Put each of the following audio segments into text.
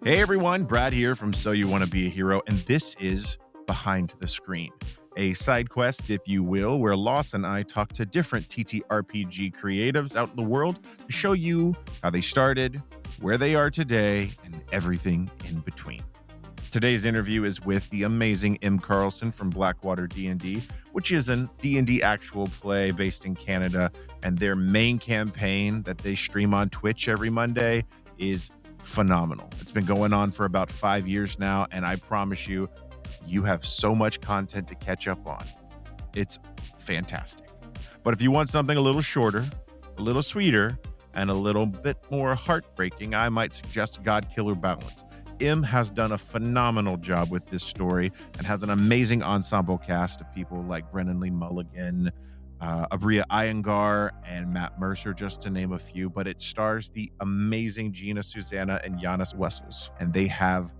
Hey everyone, Brad here from So You Want to Be a Hero, and this is Behind the Screen, a side quest, if you will, where Loss and I talk to different TTRPG creatives out in the world to show you how they started, where they are today, and everything in between. Today's interview is with the amazing Em Carlson from Blackwater DND, which is a D&D actual play based in Canada, and their main campaign that they stream on Twitch every Monday is phenomenal. It's been going on for about 5 years now, and I promise you, you have so much content to catch up on. It's fantastic. But if you want something a little shorter, a little sweeter, and a little bit more heartbreaking, I might suggest Godkiller Balance. Em has done a phenomenal job with this story and has an amazing ensemble cast of people like Brennan Lee Mulligan, Abria Iyengar, and Matt Mercer, just to name a few, but it stars the amazing Gina Susanna and Giannis Wessels, and they have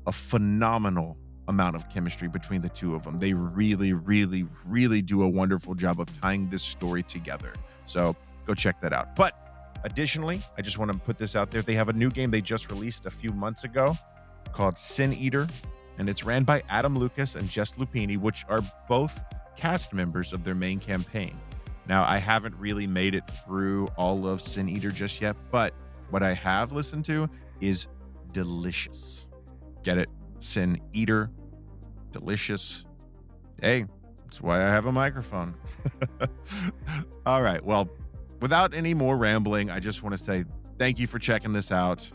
a phenomenal amount of chemistry between the two of them. They really, really, really do a wonderful job of tying this story together. So go check that out. But additionally, I just want to put this out there. They have a new game they just released a few months ago called Sin Eater, and it's ran by Adam Lucas and Jess Lupini, which are both cast members of their main campaign. Now, I haven't really made it through all of Sin Eater just yet, but what I have listened to is delicious. Get it? Sin Eater, delicious. Hey, that's why I have a microphone. All right, well, without any more rambling, I just want to say thank you for checking this out.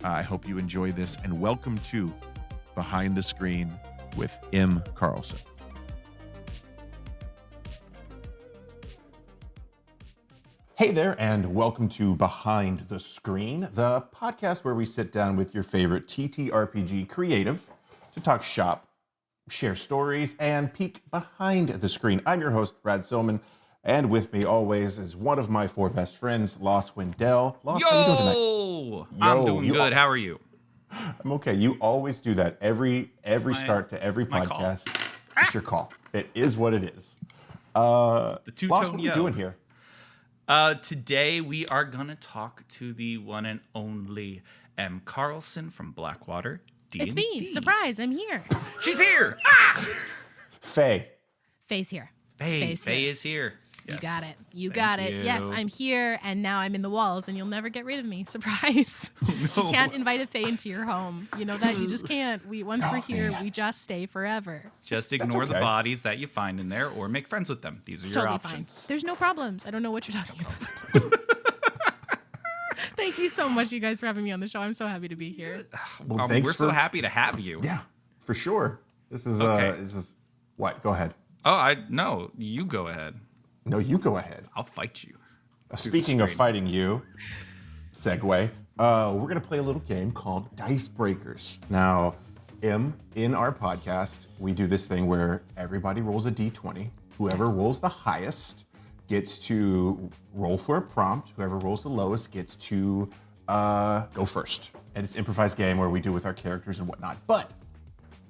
I hope you enjoy this, and welcome to Behind the Screen with Em Carlson. Hey there, and welcome to Behind the Screen, the podcast where we sit down with your favorite TTRPG creative to talk shop, share stories, and peek behind the screen. I'm your host, Brad Silman, and with me always is one of my four best friends, Loss Wendell. Loss, how you doing tonight? I'm doing good. How are you? I'm okay. You always do that every start to every podcast. It's your call. It is what it is. The two-tone Loss, what are you doing here? Today we are gonna talk to the one and only Em Carlson from Blackwater DND. It's me. Surprise, I'm here. She's here. Ah! Faye. Faye's here. Faye is here. Yes. You got it. You got it. Yes, I'm here, and now I'm in the walls, and you'll never get rid of me. Surprise. No. You can't invite a Faye into your home. You know that? You just can't. Once we're here, we just stay forever. Just ignore the bodies that you find in there, or make friends with them. These are your options. Fine. There's no problems. I don't know what you're talking about. Thank you so much, you guys, for having me on the show. I'm so happy to be here. Well, we're so happy to have you. Yeah, for sure. This is what? Go ahead. Oh, no, you go ahead. No, you go ahead. I'll fight you. Speaking of fighting you, segue, we're going to play a little game called Dice Breakers. Now, in our podcast, we do this thing where everybody rolls a D20. Whoever rolls the highest gets to roll for a prompt. Whoever rolls the lowest gets to go first. And it's an improvised game where we do with our characters and whatnot. But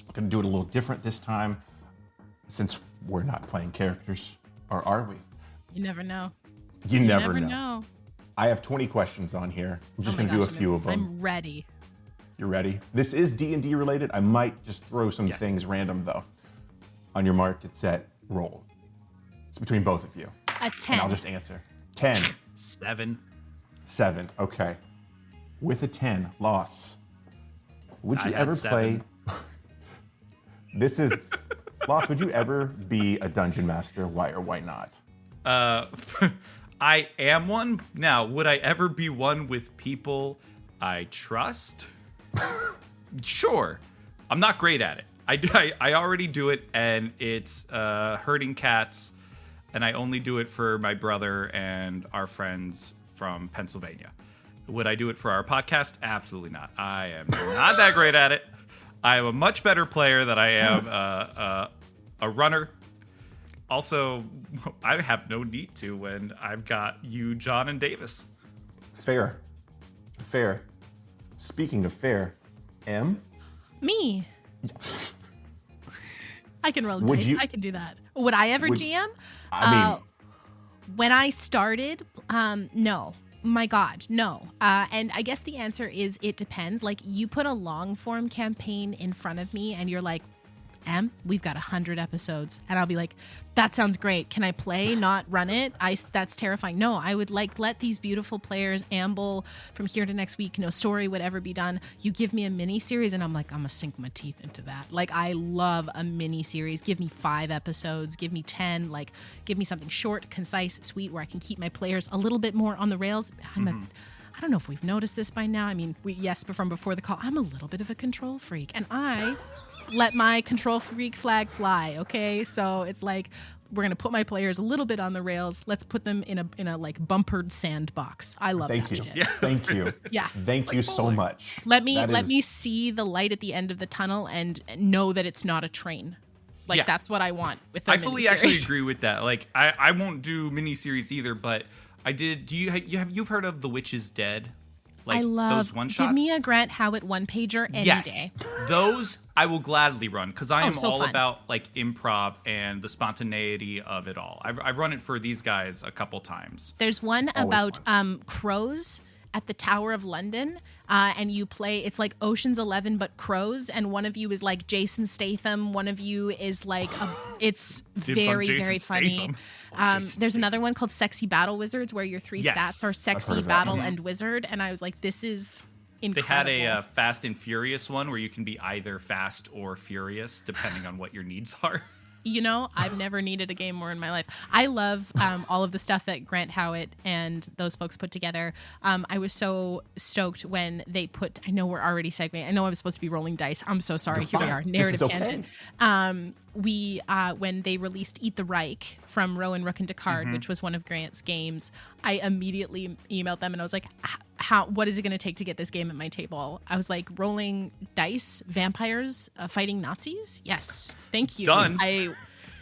we're going to do it a little different this time since we're not playing characters. Or are we? You never know. You never know. I have 20 questions on here. I'm just going to do a few of them. I'm ready. You're ready? This is D&D related. I might just throw some things random, though. On your mark, get set, roll. It's between both of you. A 10. And I'll just answer. 10. 7. 7. Okay. With a 10, Loss. Would you ever play... This is... Loss, would you ever be a dungeon master? Why or why not? I am one. Now, would I ever be one with people I trust? Sure. I'm not great at it. I already do it, and it's herding cats, and I only do it for my brother and our friends from Pennsylvania. Would I do it for our podcast? Absolutely not. I am not that great at it. I am a much better player than I am a runner. Also, I have no need to when I've got you, John, and Davis. Fair. Speaking of fair, Em? Me. I can roll dice. I can do that. Would I ever GM? When I started, no. My God, no. And I guess the answer is it depends. Like, you put a long form campaign in front of me and you're like, Em, we've got 100 episodes. And I'll be like, that sounds great. Can I play, not run it? That's terrifying. No, I would let these beautiful players amble from here to next week. No story would ever be done. You give me a mini series and I'm like, I'm gonna sink my teeth into that. Like, I love a mini series. Give me 5 episodes, give me 10, like give me something short, concise, sweet, where I can keep my players a little bit more on the rails. I don't know if we've noticed this by now. I mean, but from before the call, I'm a little bit of a control freak, and I let my control freak flag fly. Okay, so it's like, we're gonna put my players a little bit on the rails. Let's put them in a like bumpered sandbox. I love that shit. Yeah. Thank you. Yeah. Thank you so much. Let me see the light at the end of the tunnel and know that it's not a train. Like, that's what I want with the I fully actually agree with that. Like, I won't do miniseries either, but I did. You've heard of The Witch is Dead? Like, I love those one shots. Give me a Grant Howitt one pager any day. Those I will gladly run, because I am all fun. about like improv and the spontaneity of it all. I've run it for these guys a couple times. There's one about crows at the Tower of London, and you play, it's like Ocean's 11 but crows, and one of you is like Jason Statham, one of you is like it's very, very funny. There's another one called Sexy Battle Wizards, where your 3 stats are sexy, battle, and wizard, and I was like, this is incredible. They had a Fast and Furious one where you can be either fast or furious depending on what your needs are. You know, I've never needed a game more in my life. I love all of the stuff that Grant Howitt and those folks put together. I was so stoked when they put, I know we're already segueing. I know I was supposed to be rolling dice. I'm so sorry. Here we are. Narrative tangent. When they released Eat the Reich from Rowan, Rook, and Descartes, which was one of Grant's games, I immediately emailed them and I was like, what is it going to take to get this game at my table? I was like, rolling dice, vampires, fighting Nazis? Yes. Thank you. Done.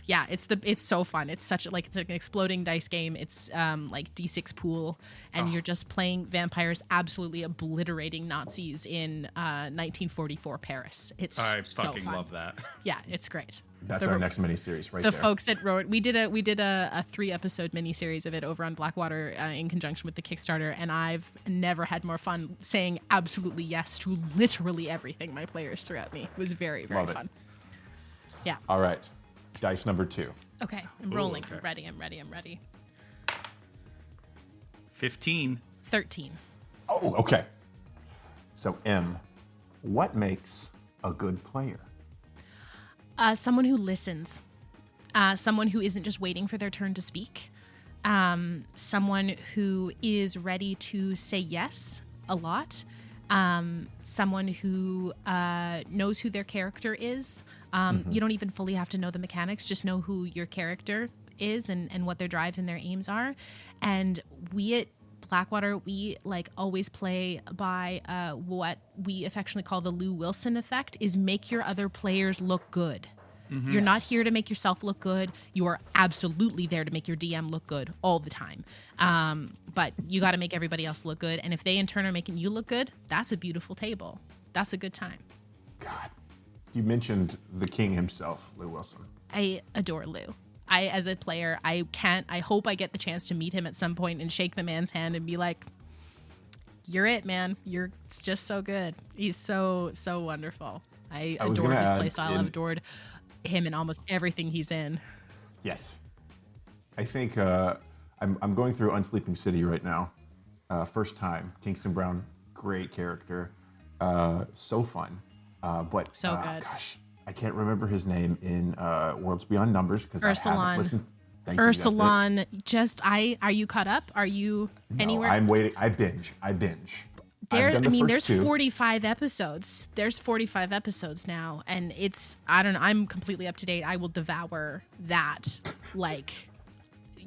It's so fun. It's it's like an exploding dice game. It's like D6 pool, and you're just playing vampires absolutely obliterating Nazis in 1944 Paris. I fucking fun. Love that. Yeah, it's great. That's our next miniseries right there. The folks at Rowan, we did a 3-episode miniseries of it over on Blackwater in conjunction with the Kickstarter, and I've never had more fun saying absolutely yes to literally everything my players threw at me. It was very, very fun. Yeah. All right. Dice number 2. Okay, I'm rolling. Okay. I'm ready. 15. 13. Oh, okay. So, Em, what makes a good player? Someone who listens. Someone who isn't just waiting for their turn to speak. Someone who is ready to say yes a lot. Someone who knows who their character is. You don't even fully have to know the mechanics, just know who your character is and what their drives and their aims are. And we at Blackwater, we like always play by what we affectionately call the Lou Wilson effect, is make your other players look good. You're not here to make yourself look good. You are absolutely there to make your DM look good all the time. But you got to make everybody else look good. And if they in turn are making you look good, that's a beautiful table. That's a good time. God, you mentioned the king himself, Lou Wilson. I adore Lou. As a player, I hope I get the chance to meet him at some point and shake the man's hand and be like, you're it, man. You're just so good. He's so, so wonderful. I adore his playstyle. I've adored him in almost everything he's in. Yes. I think I'm going through Unsleeping City right now. First time. Kingston Brown, great character. So fun. But so good. Gosh, I can't remember his name in Worlds Beyond Numbers because I haven't listened. Thank Ursulon. Are you caught up? Are you anywhere? I'm waiting. I binge. There's 45 episodes. There's 45 episodes now, and I'm completely up to date. I will devour that. Like,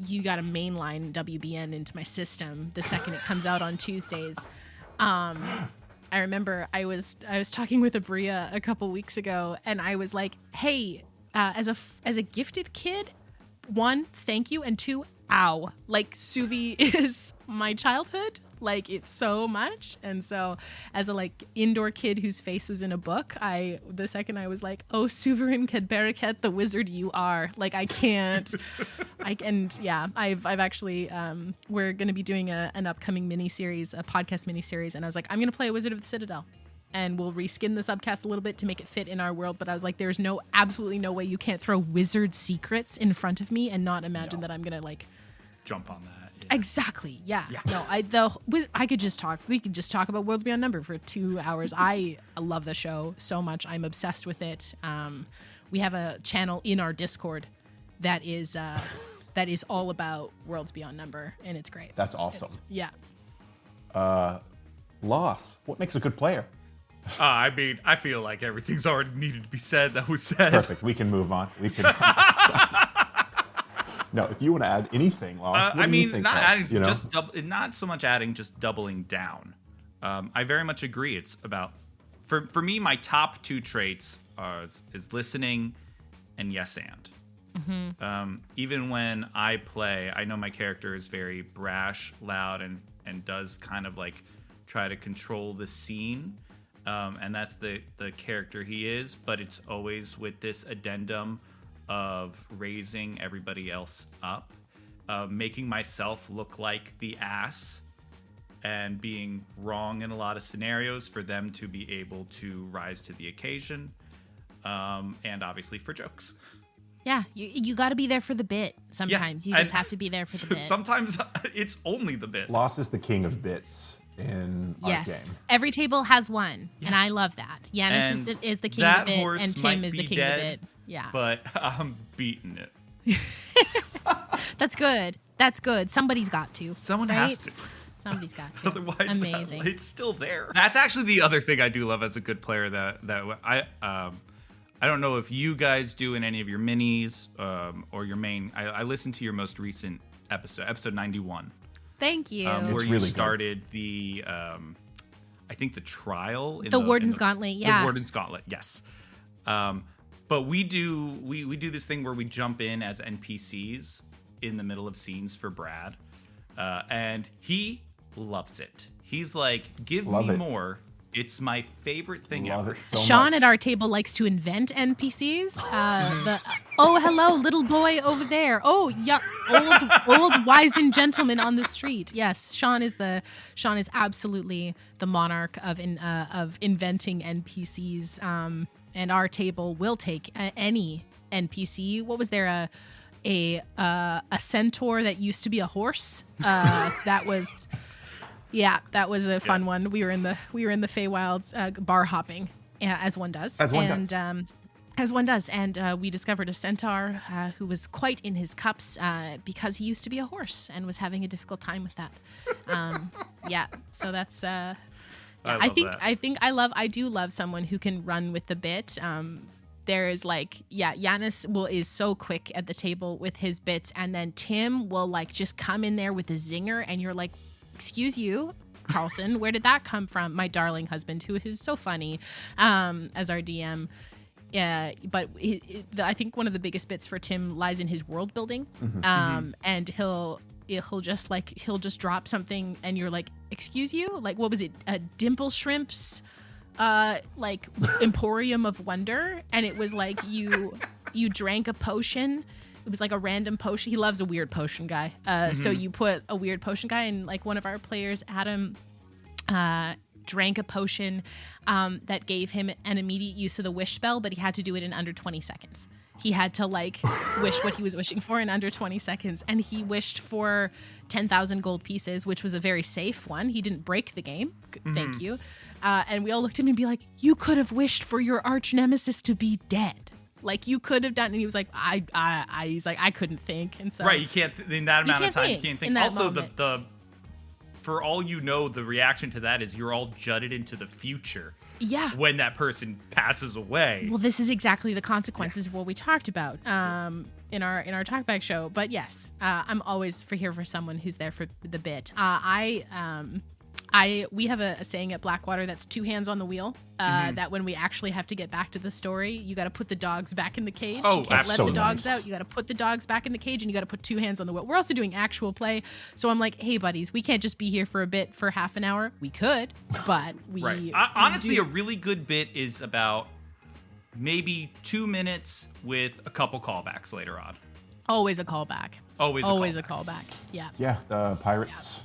you got to mainline WBN into my system the second it comes out on Tuesdays. I remember I was talking with Abria a couple weeks ago, and I was like, hey, as a gifted kid, 1, thank you, and 2, ow. Like, sous vide is my childhood. Like, it's so much. And so as a like indoor kid whose face was in a book, the second I was like, oh, sovereign Cadbaraket, the wizard you are. Like, I can't. I've actually, we're going to be doing an upcoming miniseries, a podcast miniseries. And I was like, I'm going to play a Wizard of the Citadel. And we'll reskin the subcast a little bit to make it fit in our world. But I was like, there's absolutely no way you can't throw wizard secrets in front of me and not imagine that I'm going to like jump on that. Yeah. Exactly. Yeah. No, I could just talk. We could just talk about Worlds Beyond Number for 2 hours. I love the show so much. I'm obsessed with it. We have a channel in our Discord that is all about Worlds Beyond Number, and it's great. That's awesome. Loss. What makes a good player? I mean, I feel like everything's already needed to be said that was said. Perfect. We can move on. We can. No, if you want to add anything, Loss, what do you think? Not adding, just not so much adding, just doubling down. I very much agree. It's about, for me, my top 2 traits is listening and yes and. Mm-hmm. Even when I play, I know my character is very brash, loud, and does kind of like try to control the scene. And that's the character he is, but it's always with this addendum of raising everybody else up, making myself look like the ass and being wrong in a lot of scenarios for them to be able to rise to the occasion, and obviously for jokes. Yeah, you got to be there for the bit sometimes. You just have to be there for the bit. Sometimes it's only the bit. Loss is the king of bits in our game. Every table has one, and I love that. Yanis is the king of the bit, and Tim is the king of the bit. Yeah. But I'm beating it. That's good. That's good. Somebody's got to. Someone has to. Somebody's got to. Otherwise, amazing. It's still there. That's actually the other thing I do love as a good player that I don't know if you guys do in any of your minis or your main. I listened to your most recent episode 91. Thank you. Where you started the, I think the trial. The Warden's Gauntlet, yeah. The Warden's Gauntlet, yes. But we do this thing where we jump in as NPCs in the middle of scenes for Brad, and he loves it. He's like, "Give me more." It's my favorite thing ever. Sean at our table likes to invent NPCs. Oh, hello, little boy over there. Oh, yeah, old wizened gentleman on the street. Yes, Sean is absolutely the monarch of inventing NPCs. And our table will take any NPC. What was there, a centaur that used to be a horse? That was a fun one. We were in the Feywilds bar hopping, as one does. As one does. And we discovered a centaur who was quite in his cups because he used to be a horse and was having a difficult time with that. So that's. I do love someone who can run with the bit. There is Yanis is so quick at the table with his bits, and then Tim will like just come in there with a zinger, and you're like, excuse you, Carlson, where did that come from? My darling husband, who is so funny, as our DM. But I think one of the biggest bits for Tim lies in his world building. And he'll just drop something, and you're like, excuse you? Like, what was it? Dimple Shrimp's Emporium of Wonder, and it was like you drank a potion. It was like a random potion. He loves a weird potion guy. So you put a weird potion guy, and like one of our players, Adam, drank a potion that gave him an immediate use of the wish spell, but he had to do it in under 20 seconds. He had to wish what he was wishing for in under 20 seconds. And he wished for 10,000 gold pieces, which was a very safe one. He didn't break the game. Thank you. And we all looked at him and be like, you could have wished for your arch nemesis to be dead. Like, you could have done, and he was like, he's like, I couldn't think. And so, right, you can't, in that amount of time, you can't think. Also, moment. For all you know, the reaction to that is you're all jutted into the future. Yeah. When that person passes away. Well, this is exactly the consequences of what we talked about in our talkback show. But yes, I'm always here for someone who's there for the bit. I We have a saying at Blackwater that's 2 hands on the wheel. That when we actually have to get back to the story, you got to put the dogs back in the cage. Oh, you can't let so the dogs nice. out. You got to put the dogs back in the cage, and you got to put 2 hands on the wheel. We're also doing actual play, so I'm like, hey buddies, we can't just be here for a bit for half an hour. We could, but we Right. Honestly, a really good bit is about maybe 2 minutes with a couple callbacks later on. always a callback. Always a callback. Yeah. Yeah, the Pirates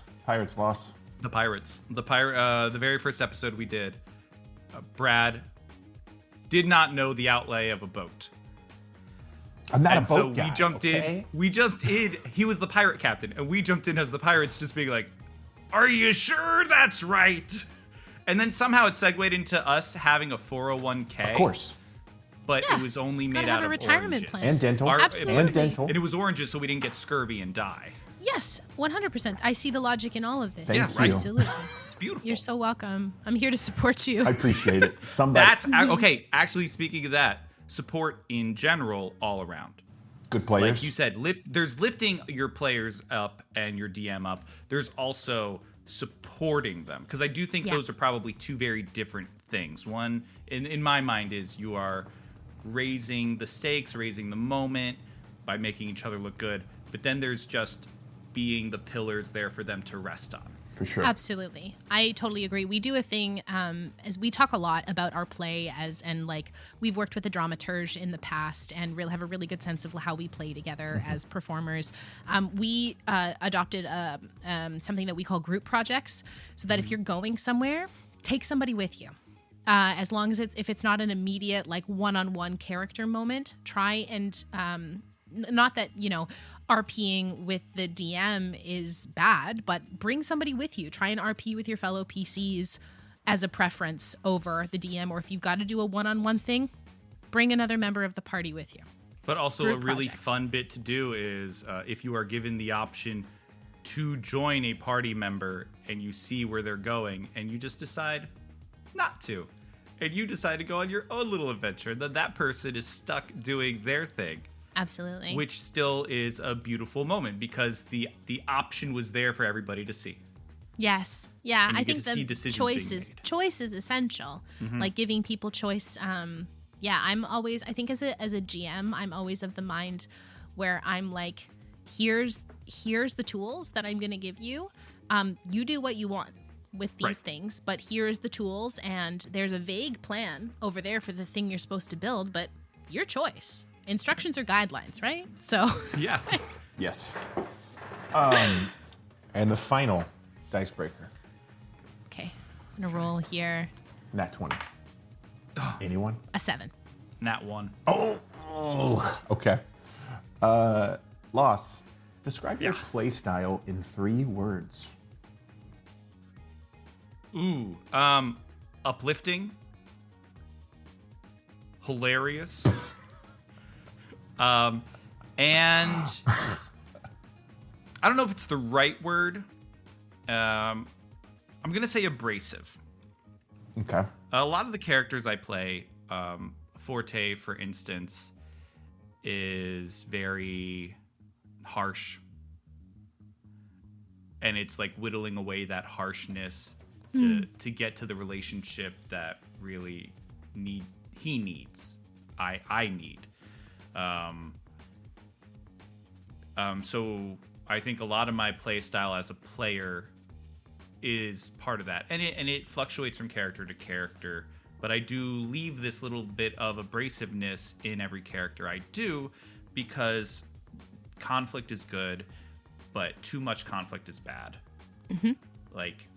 loss. The Pirates. The very first episode we did, Brad did not know the outlay of a boat. I'm not And a boat so guy. we jumped in. We jumped in. He was the pirate captain, and we jumped in as the pirates, just being like, "Are you sure that's right?" And then somehow it segued into us having a 401k. Of course. But Yeah, it was only made gotta have out a of retirement oranges. plan. And dental. Absolutely. And dental. And it was oranges, so we didn't get scurvy and die. Yes, 100%. I see the logic in all of this. Thank you. Absolutely. It's beautiful. You're so welcome. I'm here to support you. I appreciate it. Somebody. That's okay. Actually, speaking of that, support in general all around. Good players. Like you said, there's lifting your players up and your DM up. There's also supporting them, because I do think those are probably 2 very different things. One, in my mind, is you are raising the stakes, raising the moment by making each other look good. But then there's just being the pillars there for them to rest on. For sure. Absolutely. I totally agree. We do a thing as we talk a lot about our play and like we've worked with a dramaturge in the past and really have a really good sense of how we play together as performers. We adopted something that we call group projects, so that if you're going somewhere, take somebody with you. As long as if it's not an immediate like one-on-one character moment, try and not that, RPing with the DM is bad, but bring somebody with you. Try and RP with your fellow PCs as a preference over the DM, or if you've got to do a one-on-one thing, bring another member of the party with you. But also Group a really projects. fun bit to do is if you are given the option to join a party member and you see where they're going and you just decide not to, and you decide to go on your own little adventure, then that person is stuck doing their thing. Absolutely. Which still is a beautiful moment because the option was there for everybody to see. Yes. Yeah. And you I get think to see the decisions being made. choice is essential. Like giving people choice. Yeah. I think as a GM, I'm always of the mind where I'm like, here's the tools that I'm going to give you. You do what you want with these things, but here's the tools, and there's a vague plan over there for the thing you're supposed to build, but your choice. Instructions are guidelines, right? So Yeah. Yes. And the final dice breaker. okay, I'm gonna roll here Nat 20. Anyone? a 7. Nat 1. Oh. Okay. Loss. Describe your play style in 3 words. Ooh. Uplifting. Hilarious. And I don't know if it's the right word. I'm gonna say abrasive. Okay. A lot of the characters I play, Forte, for instance, is very harsh. And it's like whittling away that harshness to get to the relationship that really he needs. I need. So I think a lot of my play style as a player is part of that, and it fluctuates from character to character. But I do leave this little bit of abrasiveness in every character I do, because conflict is good, but too much conflict is bad. Mm-hmm. Like,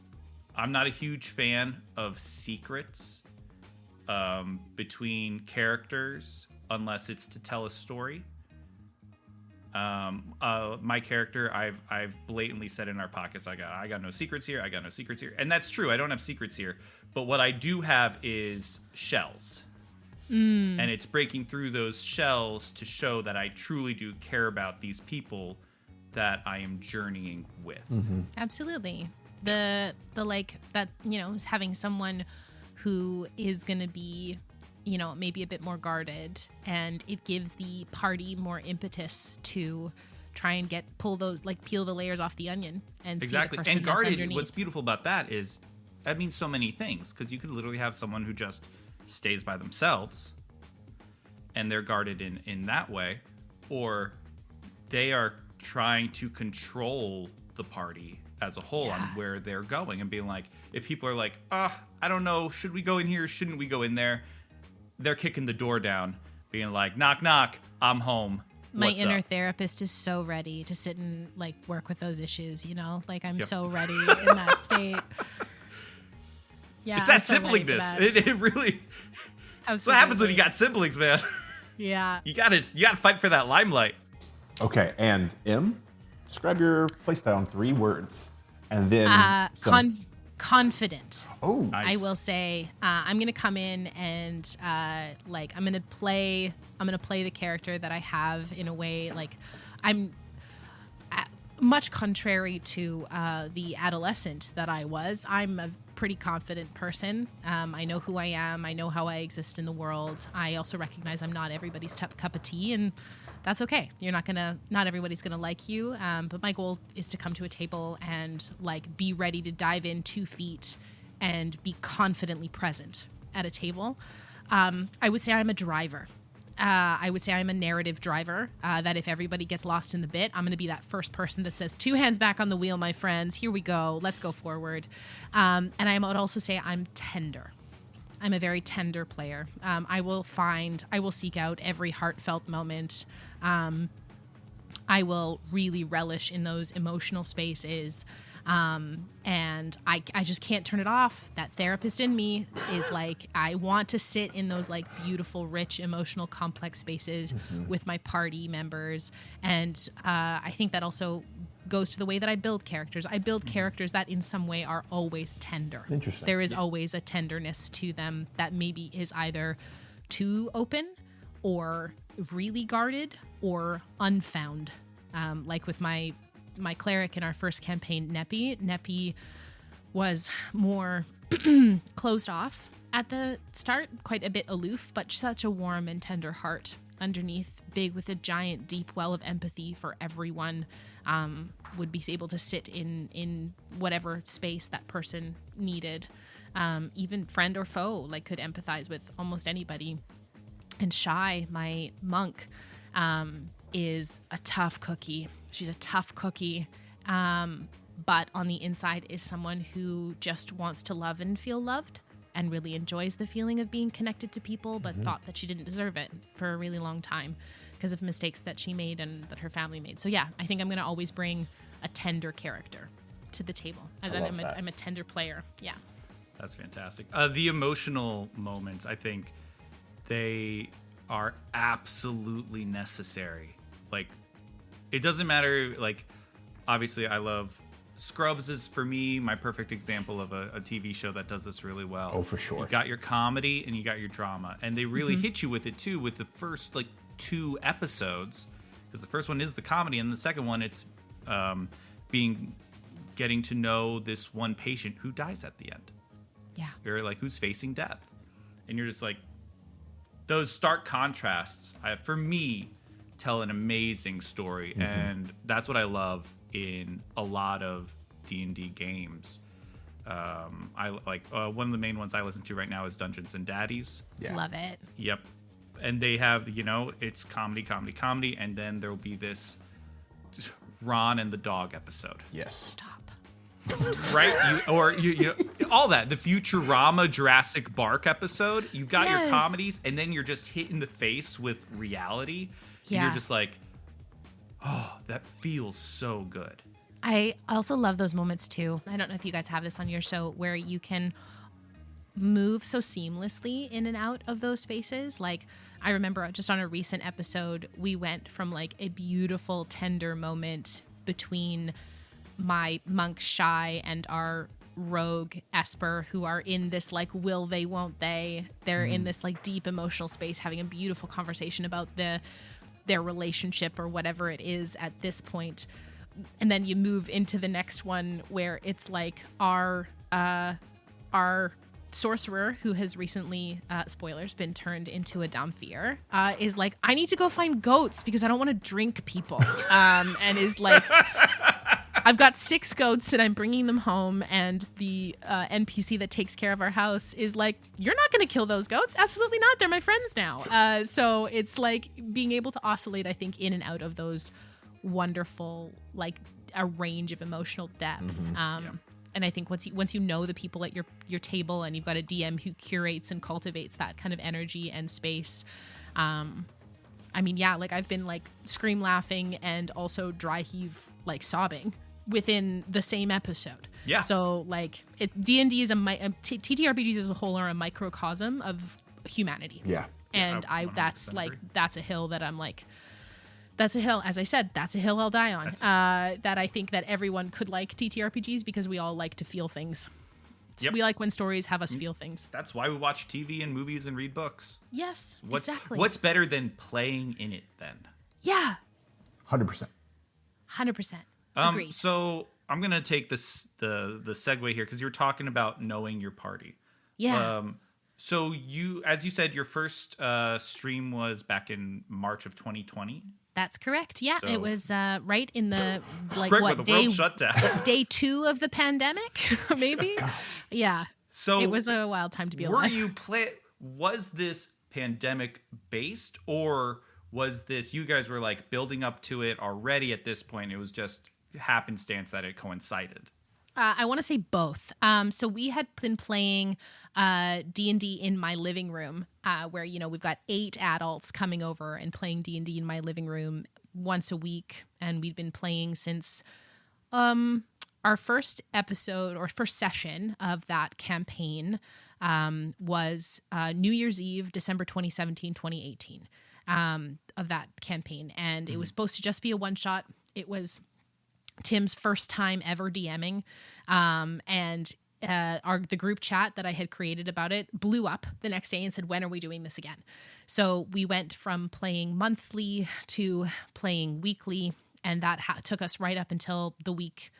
I'm not a huge fan of secrets between characters unless it's to tell a story. My character, I've blatantly said in our pockets, I got no secrets here. I got no secrets here, and that's true. I don't have secrets here, but what I do have is shells, and it's breaking through those shells to show that I truly do care about these people that I am journeying with. Absolutely. The like that, is having someone who is going to be, maybe a bit more guarded, and it gives the party more impetus to try and peel the layers off the onion and exactly. see the person And that's guarded, underneath. what's beautiful about that is that means so many things, because you could literally have someone who just stays by themselves and they're guarded in that way, or they are trying to control the party as a whole on where they're going and being like, if people are like, I don't know, should we go in here? Shouldn't we go in there? They're kicking the door down, being like, knock, knock, I'm home. My What's inner up? therapist is so ready to sit and like work with those issues, you know? Like I'm so ready in that state. Yeah. It's that I'm so ready for siblingness. that. It really. That's what Absolutely. happens when you got siblings, man. Yeah. You gotta fight for that limelight. Okay, and Em, describe your playstyle in 3 words, and then Confident. Oh, Nice. I will say I'm gonna come in and I'm gonna play the character that I have in a way like I'm much contrary to the adolescent that I was. I'm a pretty confident person. I know who I am. I know how I exist in the world. I also recognize I'm not everybody's cup of tea, and that's okay. Not everybody's gonna like you. But my goal is to come to a table and like be ready to dive in 2 feet and be confidently present at a table. I would say I'm a driver. I would say I'm a narrative driver, that if everybody gets lost in the bit, I'm going to be that first person that says, 2 hands back on the wheel, my friends. Here we go. Let's go forward. And I would also say I'm tender. I'm a very tender player. I will seek out every heartfelt moment. I will really relish in those emotional spaces. And I just can't turn it off. That therapist in me is like, I want to sit in those like beautiful, rich, emotional, complex spaces with my party members. And I think that also goes to the way that I build characters. I build characters that in some way are always tender. Interesting. There is always a tenderness to them that maybe is either too open or really guarded or unfound. Like with my cleric in our first campaign, Neppy. Neppy was more closed off at the start, quite a bit aloof, but such a warm and tender heart underneath, big with a giant deep well of empathy for everyone, would be able to sit in whatever space that person needed. Even friend or foe, like could empathize with almost anybody. And Shy, my monk, is a tough cookie. She's a tough cookie, but on the inside is someone who just wants to love and feel loved and really enjoys the feeling of being connected to people, but thought that she didn't deserve it for a really long time because of mistakes that she made and that her family made. So yeah, I think I'm going to always bring a tender character to the table, as I'm a tender player. Yeah. That's fantastic. The emotional moments, I think they are absolutely necessary. Like, it doesn't matter, like, obviously I love Scrubs is, for me, my perfect example of a TV show that does this really well. Oh, for sure. You got your comedy and you got your drama. And they really hit you with it, too, with the first, like, 2 episodes. Because the first one is the comedy, and the second one, it's getting to know this one patient who dies at the end. Yeah. You're like, who's facing death? And you're just like, those stark contrasts, for me, tell an amazing story. And that's what I love in a lot of D&D games. I like one of the main ones I listen to right now is Dungeons and Daddies. Yeah. Love it. Yep. And they have, it's comedy, and then there'll be this Ron and the dog episode. Yes. Stop. Right? You all that. The Futurama Jurassic Bark episode. You've got your Yes. comedies, and then you're just hit in the face with reality. And Yeah. you're just like, oh, that feels so good. I also love those moments too. I don't know if you guys have this on your show where you can move so seamlessly in and out of those spaces. Like, I remember just on a recent episode, we went from like a beautiful, tender moment between my monk Shy and our rogue Esper, who are in this like will they, won't they. They're in this like deep emotional space having a beautiful conversation about their relationship or whatever it is at this point. And then you move into the next one where it's like our sorcerer who has recently, spoilers, been turned into a Dhampir, is like, I need to go find goats because I don't want to drink people. And is like, I've got 6 goats and I'm bringing them home. And the NPC that takes care of our house is like, you're not going to kill those goats. Absolutely not. They're my friends now. So it's like being able to oscillate, I think, in and out of those wonderful, like a range of emotional depth. And I think once you know the people at your table and you've got a DM who curates and cultivates that kind of energy and space, I mean, yeah, like I've been like scream laughing and also dry heave like sobbing within the same episode. Yeah. So like D&D is TTRPGs as a whole are a microcosm of humanity. Yeah. And that's a hill that I'm like, that's a hill, as I said, that's a hill I'll die on. That I think that everyone could like TTRPGs because we all like to feel things. Yep. We like when stories have us feel things. That's why we watch TV and movies and read books. Yes, exactly. What's better than playing in it then? Yeah. 100%. 100%. Agreed. So I'm going to take the segue here because you were talking about knowing your party. Yeah. So as you said, your first stream was back in March of 2020. That's correct. Yeah, so, it was right in the world shut down. Day 2 of the pandemic, maybe. Yeah. So it was a wild time to be alive. Was this pandemic based, or was this you guys were like building up to it already at this point? It was just happenstance that it coincided. I want to say both. So we had been playing D&D in my living room, where we've got 8 adults coming over and playing D&D in my living room once a week, and we'd been playing since our first episode or first session of that campaign was New Year's Eve, December 2017, 2018 of that campaign, and it was supposed to just be a one-shot. It was Tim's first time ever DMing, and the group chat that I had created about it blew up the next day and said, when are we doing this again? So we went from playing monthly to playing weekly, and that took us right up until the week,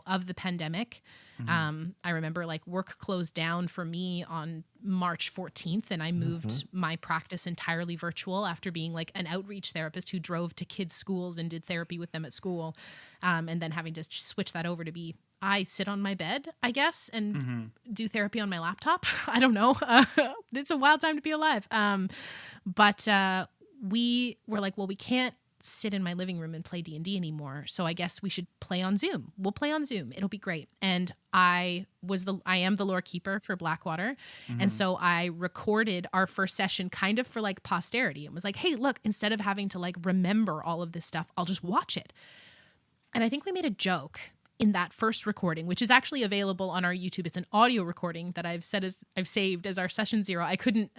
of the pandemic. I remember like work closed down for me on March 14th, and I moved my practice entirely virtual after being like an outreach therapist who drove to kids' schools and did therapy with them at school. And then having to switch that over to I sit on my bed, I guess, and do therapy on my laptop. I don't know. It's a wild time to be alive. But we were like, well, we can't sit in my living room and play D&D anymore. So I guess we should play on Zoom. We'll play on Zoom. It'll be great. And I am the lore keeper for Blackwater. And so I recorded our first session kind of for like posterity. It was like, hey, look, instead of having to like remember all of this stuff, I'll just watch it. And I think we made a joke in that first recording, which is actually available on our YouTube. It's an audio recording that I've saved as our session 0. I couldn't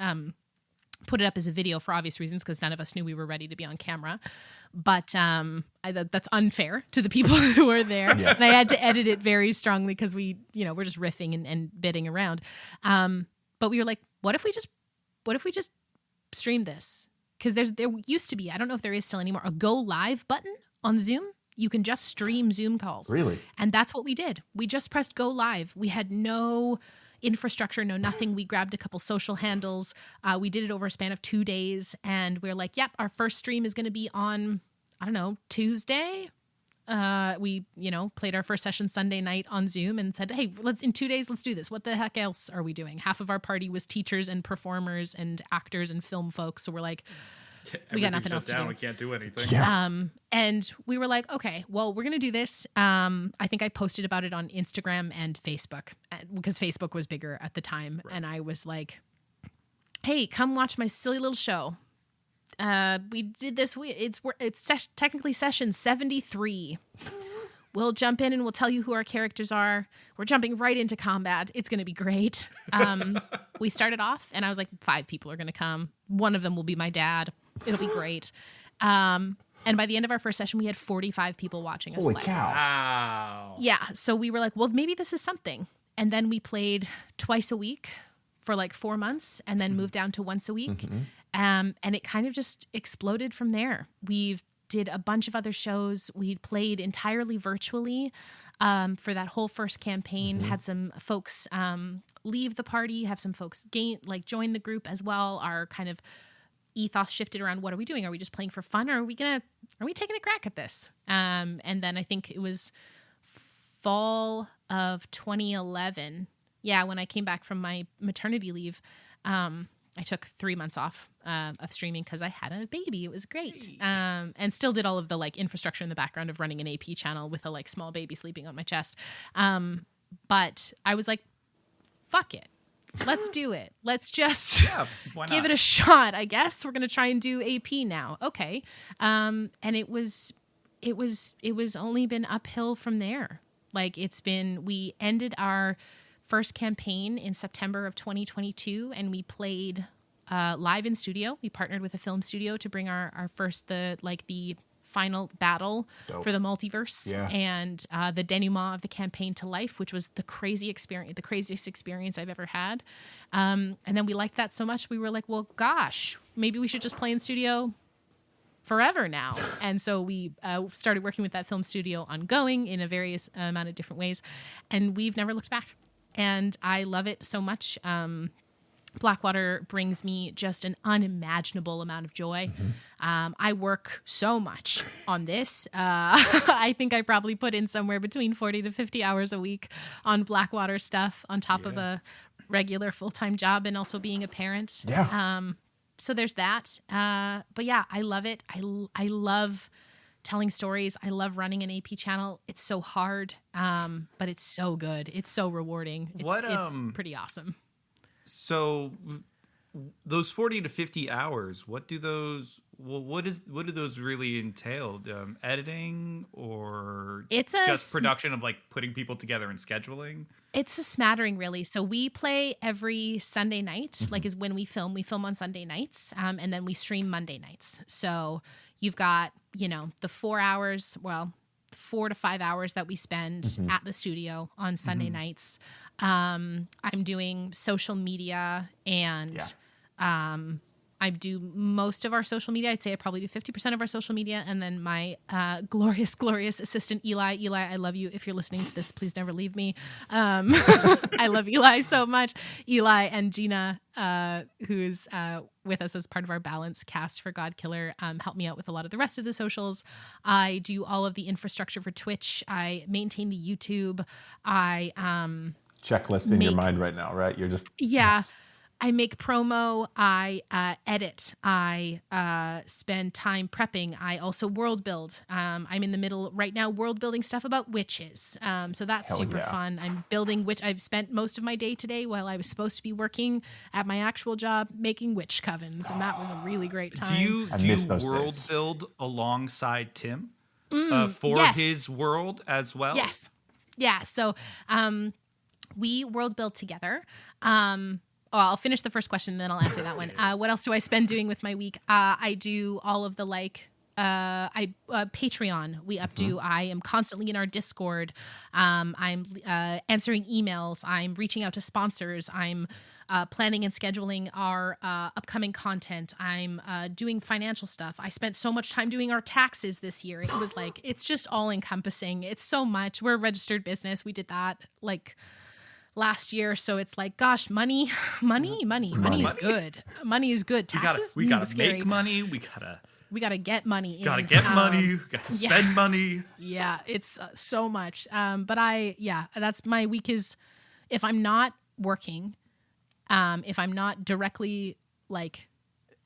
put it up as a video for obvious reasons because none of us knew we were ready to be on camera. But that's unfair to the people who were there. Yeah. And I had to edit it very strongly because we're just riffing and bidding around. But we were like, what if we just stream this? Because there used to be, I don't know if there is still anymore, a go live button on Zoom. You can just stream Zoom calls. Really? And that's what we did. We just pressed go live. We had no infrastructure, no nothing. We grabbed a couple social handles. We did it over a span of 2 days. And we're like, yep, our first stream is going to be on, I don't know, Tuesday. We, played our first session Sunday night on Zoom and said, hey, in 2 days, let's do this. What the heck else are we doing? Half of our party was teachers and performers and actors and film folks. So we're like, we got nothing else to do. We can't do anything. Yeah. And we were like, okay, well, we're going to do this. I think I posted about it on Instagram and Facebook because Facebook was bigger at the time. Right. And I was like, hey, come watch my silly little show. We did this. It's technically session 73. We'll jump in and we'll tell you who our characters are. We're jumping right into combat. It's going to be great. We started off and I was like, 5 people are going to come. One of them will be my dad. It'll be great. And by the end of our first session, we had 45 people watching us play. Holy cow. Wow. Yeah. So we were like, well, maybe this is something. And then we played twice a week for like 4 months and then moved down to once a week. And it kind of just exploded from there. We've did a bunch of other shows. We played entirely virtually for that whole first campaign. Had some folks leave the party, have some folks join the group as well. Our kind of ethos shifted around, what are we doing? Are we just playing for fun, or are we taking a crack at this? And then I think it was fall of 2011. Yeah, when I came back from my maternity leave, I took 3 months off of streaming because I had a baby. It was great. And still did all of the like infrastructure in the background of running an AP channel with a like small baby sleeping on my chest. But I was like, fuck it. Let's do it. Let's just give it a shot. I guess we're going to try and do AP now. Okay. And it was only been uphill from there. Like we ended our first campaign in September of 2022, and we played live in studio. We partnered with a film studio to bring our first, the final battle for the multiverse and the denouement of the campaign to life, which was the craziest experience I've ever had. And then we liked that so much, we were like, well, gosh, maybe we should just play in studio forever now. And so we started working with that film studio ongoing in a various amount of different ways, and we've never looked back. And I love it so much. Blackwater brings me just an unimaginable amount of joy. I work so much on this. I think I probably put in somewhere between 40 to 50 hours a week on Blackwater stuff on top of a regular full-time job and also being a parent. Yeah. So there's that. But yeah, I love it. I love telling stories. I love running an AP channel. It's so hard, but it's so good. It's so rewarding. It's pretty awesome. So those 40 to 50 hours, what do those really entail? Editing, or just production of like putting people together and scheduling? It's a smattering, really. So we play every Sunday night, like is when we film. We film on Sunday nights, and then we stream Monday nights. So you've got, the 4 to 5 hours that we spend at the studio on Sunday nights. I'm doing social media, and I do most of our social media. I'd say I probably do 50% of our social media. And then my glorious, glorious assistant, Eli. Eli, I love you. If you're listening to this, please never leave me. I love Eli so much. Eli and Gina, who's with us as part of our Balance cast for Godkiller, help me out with a lot of the rest of the socials. I do all of the infrastructure for Twitch. I maintain the YouTube. I checklist in your mind right now, right? You're just... Yeah. I make promo, I edit, I spend time prepping, I also world build. I'm in the middle right now world building stuff about witches. So that's super fun. I'm building I've spent most of my day today while I was supposed to be working at my actual job making witch covens, and that was a really great time. Do you world build alongside Tim for his world as well? Yes. Yeah. So we world build together. I'll finish the first question, and then I'll answer that one. What else do I spend doing with my week? I do all of the Patreon we updo. I am constantly in our Discord. I'm answering emails. I'm reaching out to sponsors. I'm planning and scheduling our upcoming content. I'm doing financial stuff. I spent so much time doing our taxes this year. It was like, it's just all encompassing. It's so much. We're a registered business. We did that last year, so it's like, gosh, money is good. Money is good. Taxes, we gotta make money. We gotta get money. We gotta spend money. Yeah, it's so much. But that's my week. Is if I'm not working, if I'm not directly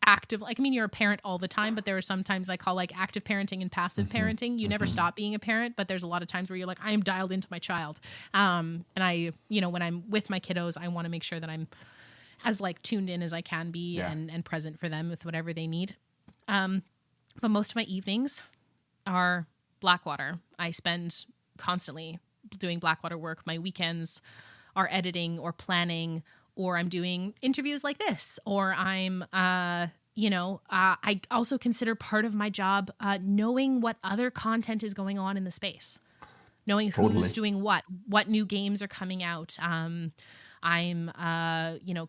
active, you're a parent all the time, but there are sometimes I call active parenting and passive parenting. You never stop being a parent, but there's a lot of times where you're I am dialed into my child. And I, when I'm with my kiddos, I want to make sure that I'm as tuned in as I can be and present for them with whatever they need. But most of my evenings are Blackwater. I spend constantly doing Blackwater work. My weekends are editing or planning, or I'm doing interviews like this, or I'm, I also consider part of my job knowing what other content is going on in the space. knowing Totally. who's doing what new games are coming out. I'm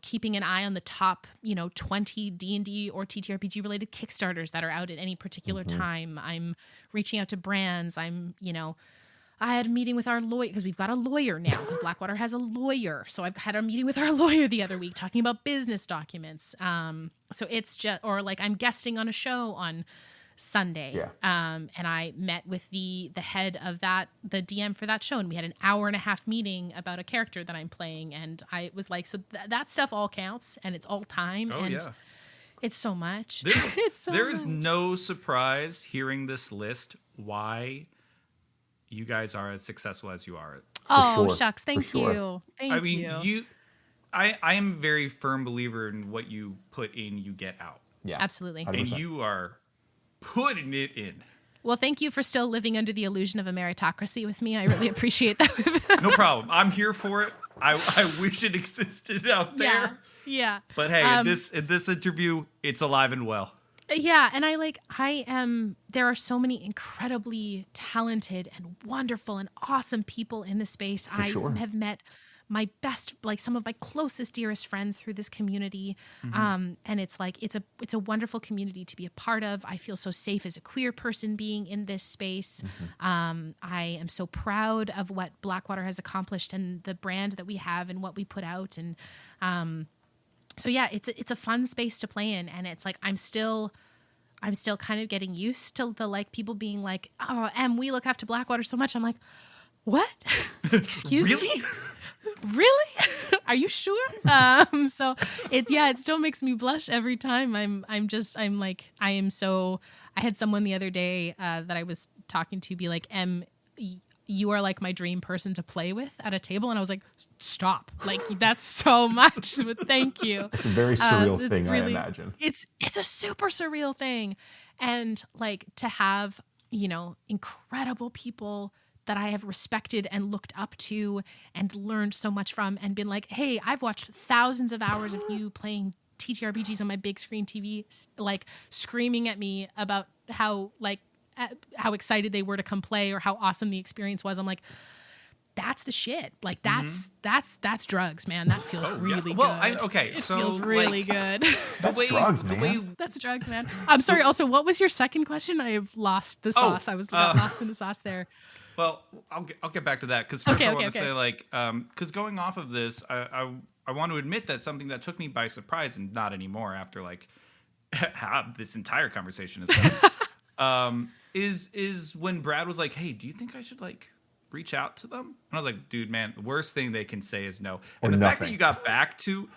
keeping an eye on the top 20 D&D or TTRPG related Kickstarters that are out at any particular time. I'm reaching out to brands. I had a meeting with our lawyer because we've got a lawyer now because Blackwater has a lawyer. So I've had a meeting with our lawyer the other week talking about business documents. So it's just, or like I'm guesting on a show on Sunday. Yeah. And I met with the head of the DM for that show, and we had an 1.5-hour meeting about a character that I'm playing. And I was like, so that stuff all counts, and it's all time. Oh, and yeah. It's so much. There is no surprise hearing this list why you guys are as successful as you are. Oh, sure. shucks. Thank For sure. you. Thank you. I am a very firm believer in what you put in, you get out. Yeah. Absolutely. 100%. And you are putting it in. Well, thank you for still living under the illusion of a meritocracy with me. I really appreciate that. No problem. I'm here for it. I wish it existed out there. Yeah. But hey, in this interview, it's alive and well. Yeah, and there are so many incredibly talented and wonderful and awesome people in this space. I have met my best, like some of my closest, dearest friends through this community. And it's like, it's a wonderful community to be a part of. I feel so safe as a queer person being in this space. I am so proud of what Blackwater has accomplished and the brand that we have and what we put out. And, so yeah, it's a fun space to play in, and it's like I'm still kind of getting used to the like people being like, "Oh, Em, we look after Blackwater so much." I'm like, "What? Excuse me? Really? Are you sure?" So it still makes me blush every time. I had someone the other day that I was talking to be like, "Em, you are like my dream person to play with at a table," and I was like, "Stop! Like that's so much." But thank you. It's a very surreal thing, really, I imagine. It's a super surreal thing, and like to have incredible people that I have respected and looked up to and learned so much from, and been like, "Hey, I've watched thousands of hours of you playing TTRPGs on my big screen TV," like screaming at me about how excited they were to come play or how awesome the experience was. I'm like, that's the shit. Like that's drugs, man. That feels really good. Well, it feels really good. That's drugs, man. That's drugs, man. I'm sorry. Also, what was your second question? I have lost the sauce. I was lost in the sauce there. Well, I'll get back to that because first I want to say because going off of this, I want to admit that something that took me by surprise and not anymore after like how this entire conversation is done, is when Brad was like, "Hey, do you think I should like reach out to them?" And I was like, "Dude, man, the worst thing they can say is no." And the fact that you got back to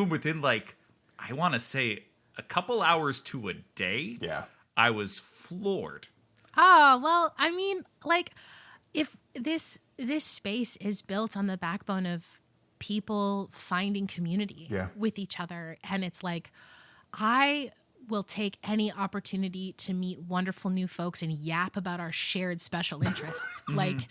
him within like, I want to say a couple hours to a day. Yeah, I was floored. Oh, well, I mean, like if this space is built on the backbone of people finding community with each other, and it's like I will take any opportunity to meet wonderful new folks and yap about our shared special interests. Like,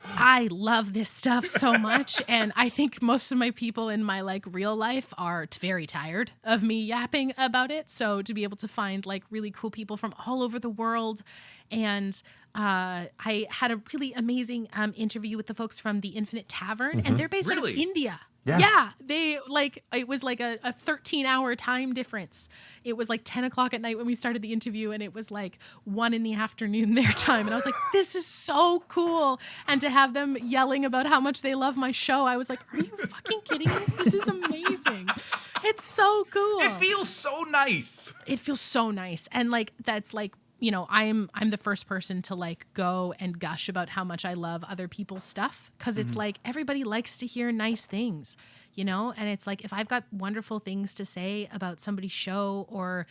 I love this stuff so much, and I think most of my people in my like real life are very tired of me yapping about it. So to be able to find like really cool people from all over the world, and I had a really amazing interview with the folks from the Infinite Tavern, and they're based out of India. Yeah, they like it was like a 13-hour time difference. It was like 10 o'clock at night when we started the interview, and it was like 1 p.m. their time. And I was like, this is so cool. And to have them yelling about how much they love my show, I was like, are you fucking kidding me? This is amazing. It's so cool. It feels so nice. It feels so nice. And like that's like, I'm the first person to like go and gush about how much I love other people's stuff, because it's like everybody likes to hear nice things, and it's like if I've got wonderful things to say about somebody's show or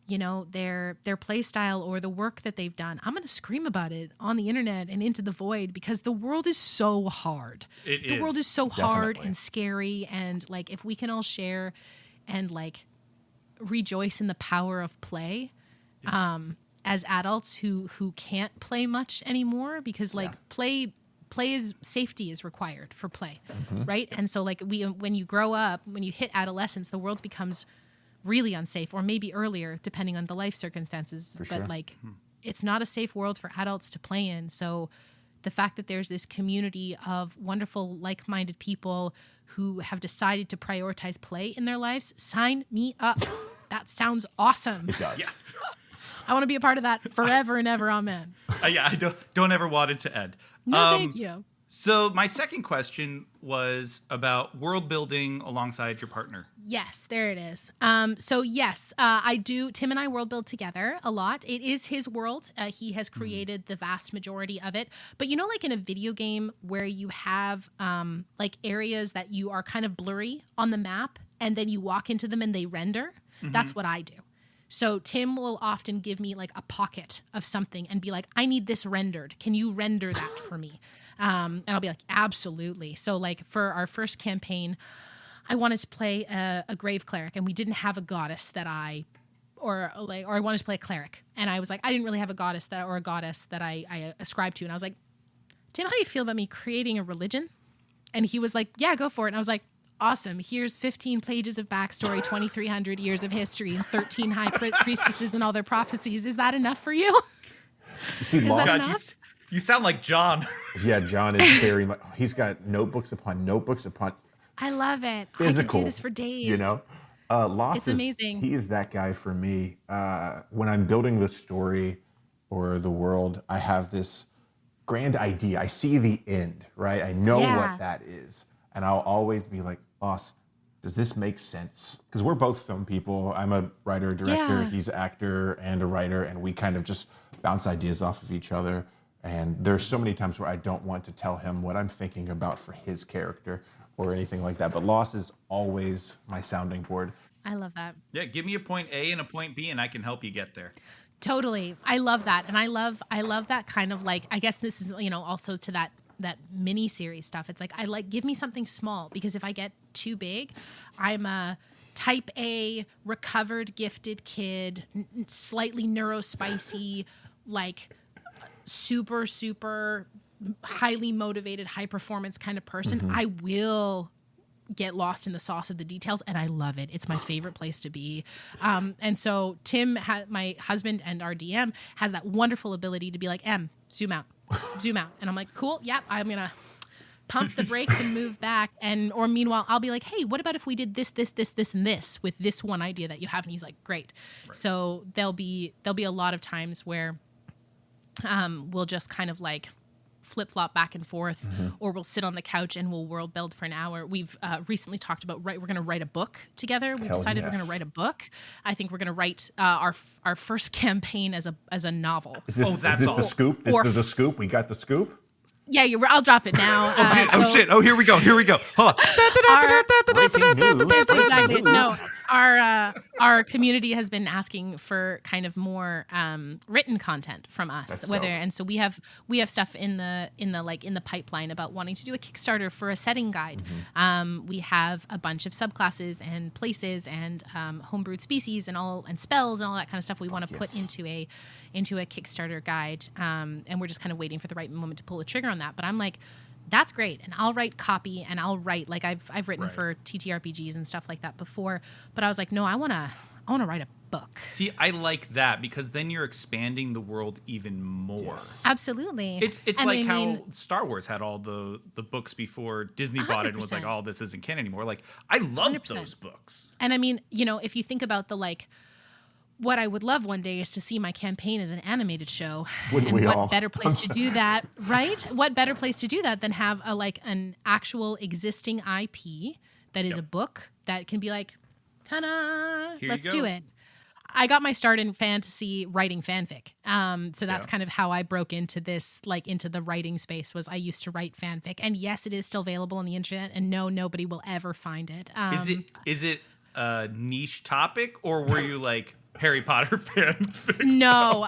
their play style or the work that they've done, I'm going to scream about it on the internet and into the void, because the world is so hard. The world is so hard and scary, and like if we can all share and like rejoice in the power of play, as adults who can't play much anymore, because like play is safety is required for play, right? And so like when you grow up, when you hit adolescence, the world becomes really unsafe, or maybe earlier depending on the life circumstances. But like it's not a safe world for adults to play in. So the fact that there's this community of wonderful, like-minded people who have decided to prioritize play in their lives, sign me up. That sounds awesome. It does. Yeah. I want to be a part of that forever and ever. Amen. Yeah, I don't ever want it to end. No, thank you. So my second question was about world building alongside your partner. Yes, there it is. So yes, I do. Tim and I world build together a lot. It is his world. He has created the vast majority of it. But you know, like in a video game where you have like areas that you are kind of blurry on the map, and then you walk into them and they render. That's what I do. So Tim will often give me like a pocket of something and be like, I need this rendered. Can you render that for me? And I'll be like, absolutely. So like for our first campaign, I wanted to play a grave cleric, and we didn't have a goddess that I wanted to play a cleric. And I was like, I didn't really have a goddess that I ascribed to. And I was like, Tim, how do you feel about me creating a religion? And he was like, yeah, go for it. And I was like, awesome. Here's 15 pages of backstory, 2,300 years of history, and 13 high priestesses and all their prophecies. Is that enough for you? You see, Is Lost, that God, enough? you sound like John. yeah, John is very much. He's got notebooks upon notebooks upon I love it. physical. I could do this for days. You know, Lost It's is amazing. He is that guy for me. When I'm building the story or the world, I have this grand idea. I see the end, right? I know Yeah. what that is, and I'll always be like, boss, does this make sense? Because we're both film people. I'm a writer, director. Yeah. He's an actor and a writer, and we kind of just bounce ideas off of each other. And there's so many times where I don't want to tell him what I'm thinking about for his character or anything like that. But Lost is always my sounding board. I love that. Yeah, give me a point A and a point B, and I can help you get there. Totally. I love that. And I love that kind of like, I guess this is, also to that mini series stuff. It's like, give me something small, because if I get too big, I'm a type A recovered gifted kid, slightly neurospicy, like super, super highly motivated, high performance kind of person. I will get lost in the sauce of the details, and I love it. It's my favorite place to be. And so Tim, my husband and our DM, has that wonderful ability to be like, Em, zoom out. And I'm like, cool. Yep. I'm going to pump the brakes and move back. Or meanwhile, I'll be like, hey, what about if we did this, and this with this one idea that you have? And he's like, great. Right. So there'll be a lot of times where we'll just kind of like flip-flop back and forth, or we'll sit on the couch and we'll world build for an hour. We've recently talked about we're going to write a book together. We've decided we're going to write a book. I think we're going to write our first campaign as a novel. Is this the scoop? This is the scoop? We got the scoop? Yeah, I'll drop it now. Shit. Oh, here we go. Hold on. Exactly. No, our community has been asking for kind of more written content from us. And so we have stuff in the pipeline about wanting to do a Kickstarter for a setting guide. We have a bunch of subclasses and places and homebrewed species and spells and all that kind of stuff we want to put into a Kickstarter guide. And we're just kind of waiting for the right moment to pull the trigger on that. But I'm like, that's great. And I'll write copy, and I'll write, like I've written for TTRPGs and stuff like that before. But I was like, no, I want to write a book. See, I like that, because then you're expanding the world even more. Yes. Absolutely. It's like how Star Wars had all the books before Disney bought it and was like, oh, this isn't canon anymore. Like, I love 100%. Those books. And I mean, if you think about what I would love one day is to see my campaign as an animated show. What better place to do that, right? What better place to do that than have an actual existing IP that is a book that can be like, ta-da, let's do it. I got my start in fantasy writing fanfic. So that's kind of how I broke into this, into the writing space. Was I used to write fanfic. And yes, it is still available on the internet, and no, nobody will ever find it. Is it a niche topic, or were you like Harry Potter fanfic? No.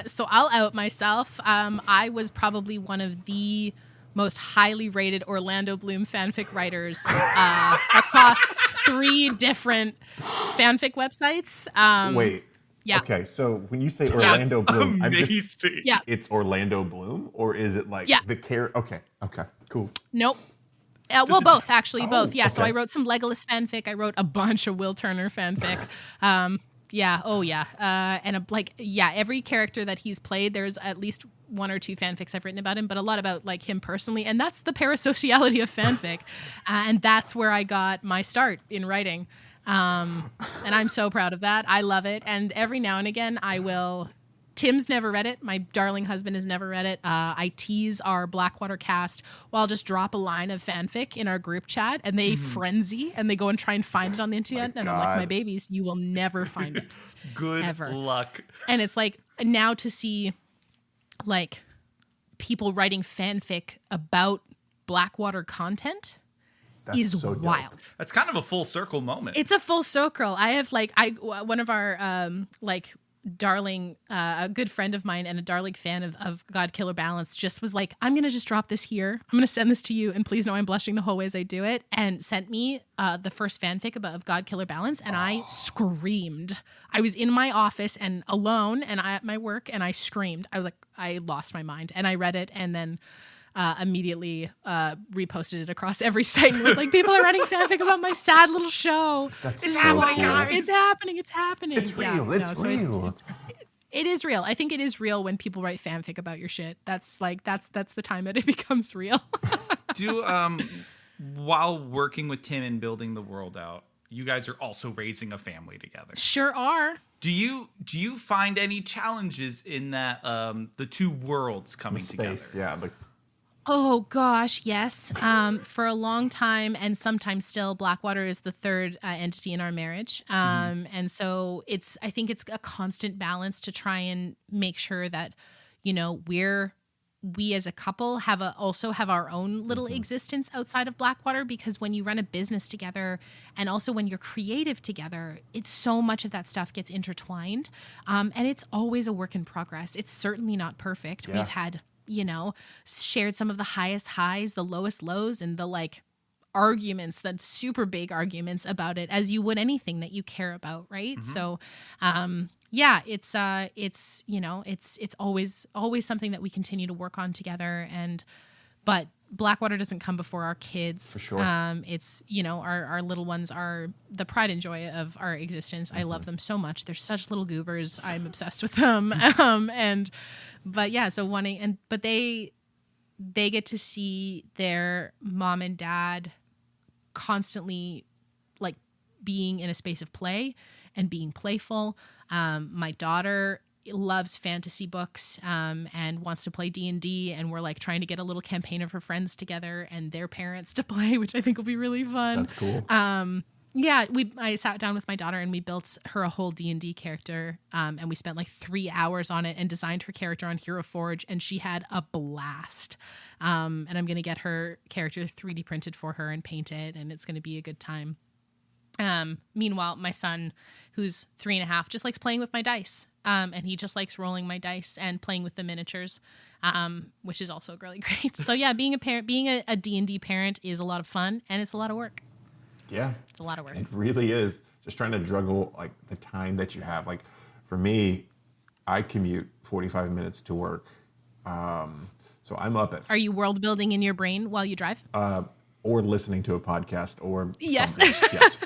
So I'll out myself. I was probably one of the most highly rated Orlando Bloom fanfic writers across 3 different fanfic websites. Wait. Yeah. Okay, so when you say Orlando Bloom, it's Orlando Bloom, or is it the character? Okay, cool. Nope. Both, actually, both. Yeah, okay. So I wrote some Legolas fanfic. I wrote a bunch of Will Turner fanfic. Yeah. Oh, yeah. Every character that he's played, there's at least 1 or 2 fanfics I've written about him, but a lot about like him personally. And that's the parasociality of fanfic. And that's where I got my start in writing. And I'm so proud of that. I love it. And every now and again, Tim's never read it. My darling husband has never read it. I tease our Blackwater cast, or I'll just drop a line of fanfic in our group chat, and they frenzy, and they go and try and find it on the internet. And I'm like, my babies, you will never find it. Good ever. luck. And it's like, now to see like people writing fanfic about Blackwater content is so wild. That's kind of a full circle moment. It's a full circle. I have one of our darling, a good friend of mine and a darling fan of Godkiller Balance just was like, I'm going to just drop this here. I'm going to send this to you. And please know I'm blushing the whole way as I do it. And sent me the first fanfic of Godkiller Balance. And I screamed. I was in my office and alone and at my work. And I screamed. I was like, I lost my mind. And I read it and then immediately reposted it across every site and was like, people are writing fanfic about my sad little show. It's happening, guys. It's happening. It's happening. It's real. It's real. It is real. I think it is real when people write fanfic about your shit. That's the time that it becomes real. While working with Tim and building the world out, you guys are also raising a family together. Sure are. Do you find any challenges in that the two worlds coming together? Yeah. Oh gosh, yes. For a long time, and sometimes still, Blackwater is the third entity in our marriage, and so I think it's a constant balance to try and make sure that we as a couple also have our own little existence outside of Blackwater, because when you run a business together, and also when you're creative together, it's so much of that stuff gets intertwined, and it's always a work in progress. It's certainly not perfect. Yeah. We've had shared some of the highest highs, the lowest lows, and the arguments, the super big arguments about it, as you would anything that you care about, right? So, it's always something that we continue to work on together, but Blackwater doesn't come before our kids. For sure. It's, our little ones are the pride and joy of our existence. I love them so much. They're such little goobers. I'm obsessed with them. But they get to see their mom and dad constantly being in a space of play and being playful. My daughter loves fantasy books and wants to play D&D, and we're trying to get a little campaign of her friends together and their parents to play, which I think will be really fun. That's cool. I sat down with my daughter and we built her a whole D&D character, and we spent 3 hours on it and designed her character on Hero Forge, and she had a blast. And I'm going to get her character 3D printed for her and painted, and it's going to be a good time. Meanwhile, my son, who's 3.5, just likes playing with my dice. And he just likes rolling my dice and playing with the miniatures, which is also really great. So yeah, being a D&D parent is a lot of fun, and it's a lot of work. Yeah. It's a lot of work. It really is. Just trying to juggle the time that you have. For me, I commute 45 minutes to work. So I'm up at... Are you world building in your brain while you drive? Or listening to a podcast or yes. something. Yes.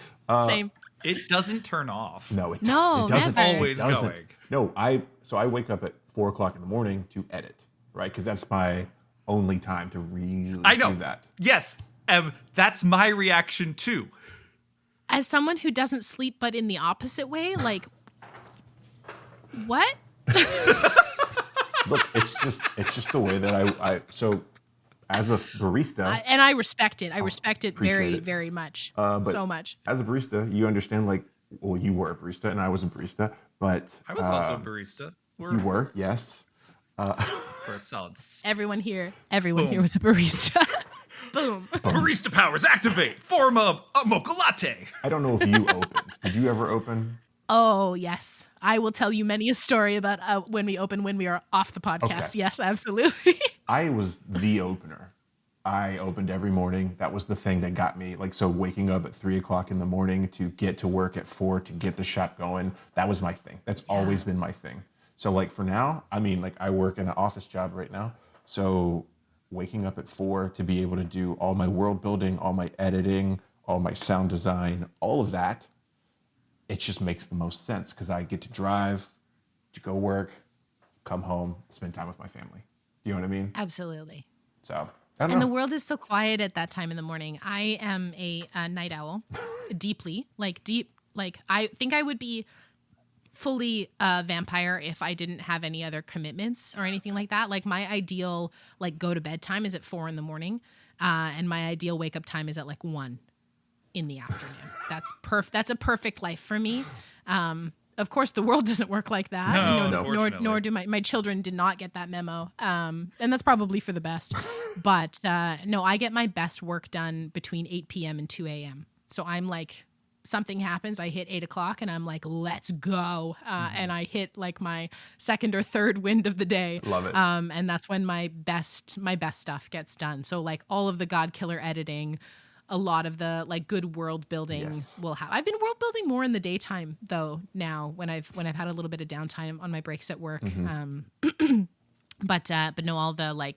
Same. It doesn't turn off. No, it doesn't. No, it doesn't. Never. Always going. No, I wake up at 4:00 in the morning to edit, right? Because that's my only time to really do that. Yes, that's my reaction too. As someone who doesn't sleep, but in the opposite way, what? Look, it's just the way that I so as a barista, and I respect it. I respect it very, very much. So much. As a barista, you understand. You were a barista, and I was a barista, but I was also a barista. You were, yes. For a solid. Everyone here was a barista. Boom. Barista powers activate. Form of a mocha latte. I don't know if you opened. Did you ever open? Oh, yes. I will tell you many a story about when we are off the podcast. Okay. Yes, absolutely. I was the opener. I opened every morning. That was the thing that got me. Waking up at 3:00 in the morning to get to work at 4 to get the shop going. That was my thing. That's always been my thing. So for now, I work in an office job right now. So waking up at 4 to be able to do all my world building, all my editing, all my sound design, all of that, it just makes the most sense because I get to drive, to go work, come home, spend time with my family. You know what I mean? Absolutely. So I don't And know. the world is so quiet at that time in the morning. I am a night owl, deeply, deep. Like I think I would be fully a vampire if I didn't have any other commitments or anything like that. Like my ideal go to bed time is at 4 a.m. And my ideal wake up time is at 1 in the afternoon. That's a perfect life for me. Of course, the world doesn't work like that. Nor do my children did not get that memo. And that's probably for the best. But no, I get my best work done between 8 p.m. and 2 a.m. So I'm something happens, I hit 8 o'clock and I'm like, let's go. And I hit my second or third wind of the day. Love it. And that's when my best stuff gets done. So all of the Godkiller editing, a lot of the good world building will have. I've been world building more in the daytime though now when I've had a little bit of downtime on my breaks at work. But no, all the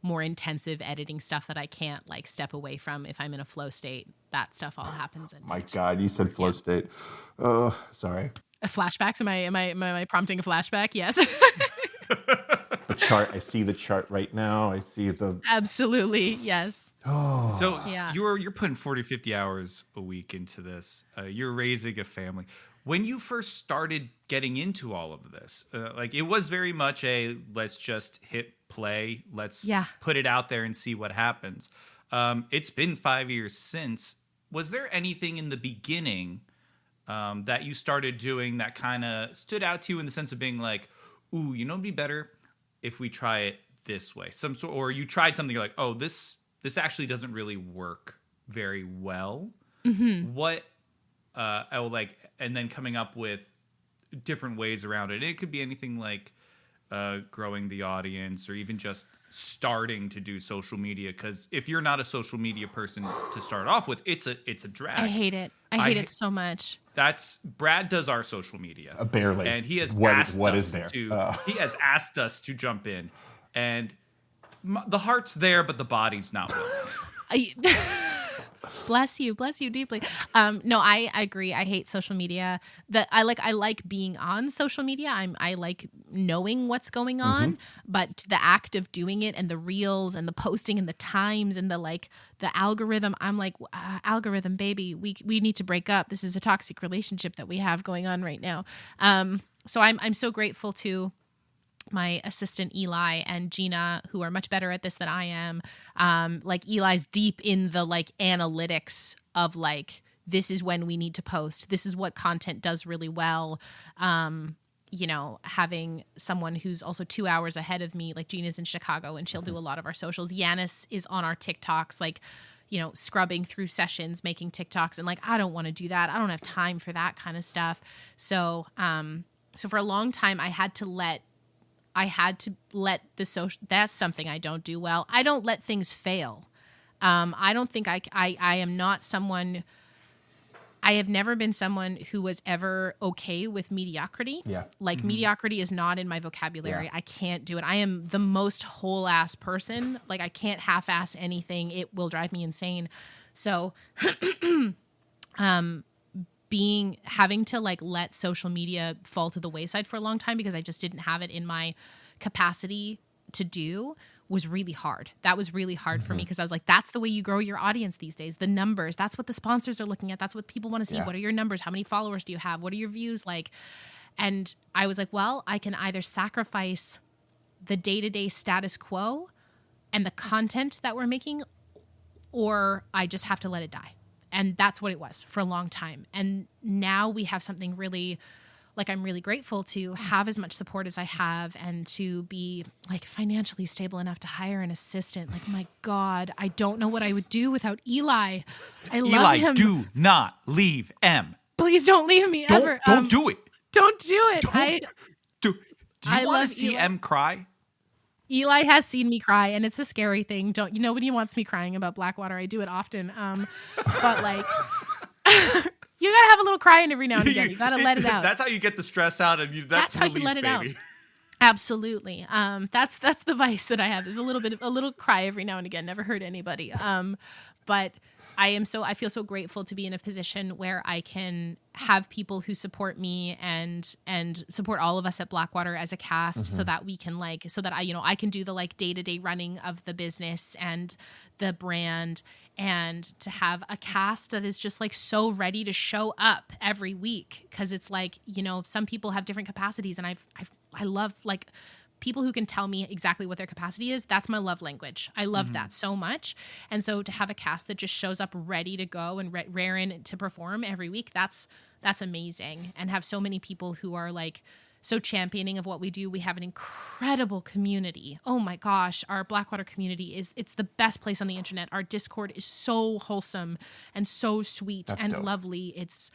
more intensive editing stuff that I can't step away from if I'm in a flow state, that stuff all happens at My night. God, you said flow state. Oh, sorry. Flashbacks? Am I prompting a flashback? Yes. The chart. I see the chart right now. I see the. Absolutely. Yes. Oh. So Yeah. you're putting 40, 50 hours a week into this. You're raising a family. When you first started getting into all of this, it was very much a let's just hit play. Let's put it out there and see what happens. It's been 5 years since. Was there anything in the beginning that you started doing that kind of stood out to you in the sense of being ooh, it'd be better if we try it this way? Or you tried something, you're like, oh, this actually doesn't really work very well. Mm-hmm. What, and then coming up with different ways around it. It could be anything growing the audience or even just starting to do social media. Because if you're not a social media person to start off with, it's a drag. I hate it. I hate it so much. Brad does our social media. Barely. And he has he has asked us to jump in. And the heart's there, but the body's not willing. Bless you deeply. No, I agree. I hate social media. I like being on social media. I like knowing what's going on, but the act of doing it and the reels and the posting and the times and the algorithm, I'm algorithm, baby, we need to break up. This is a toxic relationship that we have going on right now. So I'm so grateful to my assistant Eli and Gina, who are much better at this than I am. Eli's deep in the analytics of this is when we need to post. This is what content does really well. Having someone who's also 2 hours ahead of me, Gina's in Chicago and she'll do a lot of our socials. Yanis is on our TikToks, scrubbing through sessions, making TikToks. And I don't want to do that. I don't have time for that kind of stuff. So for a long time I had to let the social, that's something I don't do well. I don't let things fail. I don't think I am not someone, I have never been someone who was ever okay with mediocrity. Yeah. Mediocrity is not in my vocabulary. Yeah. I can't do it. I am the most whole ass person. I can't half ass anything. It will drive me insane. So, having to let social media fall to the wayside for a long time because I just didn't have it in my capacity to do was really hard. That was really hard for me because I was that's the way you grow your audience these days. The numbers, that's what the sponsors are looking at. That's what people want to see. Yeah. What are your numbers? How many followers do you have? What are your views like? And I was well, I can either sacrifice the day-to-day status quo and the content that we're making, or I just have to let it die. And that's what it was for a long time. And now we have something really, I'm really grateful to have as much support as I have and to be financially stable enough to hire an assistant. My God, I don't know what I would do without Eli. I love him. Do not leave Em. Please don't leave me ever. Don't do it. Don't do it. Do you want to see Em cry? Eli has seen me cry, and it's a scary thing. Nobody wants me crying about Blackwater. I do it often. But you gotta have a little crying every now and again. You gotta let it out. That's how you get the stress out, and that's how you let it baby. Out. Absolutely. That's the vice that I have. There's a little cry every now and again. Never hurt anybody. But I feel so grateful to be in a position where I can have people who support me and support all of us at Blackwater as a cast, so that we can I can do the like day-to-day running of the business and the brand, and to have a cast that is just like so ready to show up every week. Cause it's like, some people have different capacities, and I love like people who can tell me exactly what their capacity is. That's my love language. I love that so much. And so to have a cast that just shows up ready to go and raring to perform every week, that's amazing. And have so many people who are like so championing of what we do. We have an incredible community. Oh my gosh, our Blackwater community it's the best place on the internet. Our Discord is so wholesome and so sweet and dope. lovely. It's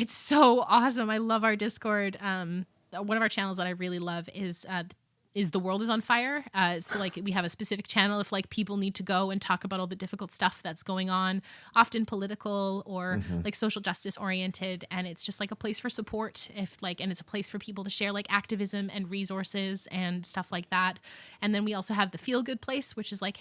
so awesome. I love our Discord. One of our channels that I really love is The World is on Fire. So like we have a specific channel if like people need to go and talk about all the difficult stuff that's going on, often political or like social justice oriented. And it's just like a place for support and it's a place for people to share like activism and resources and stuff like that. And then we also have the Feel Good place, which is like,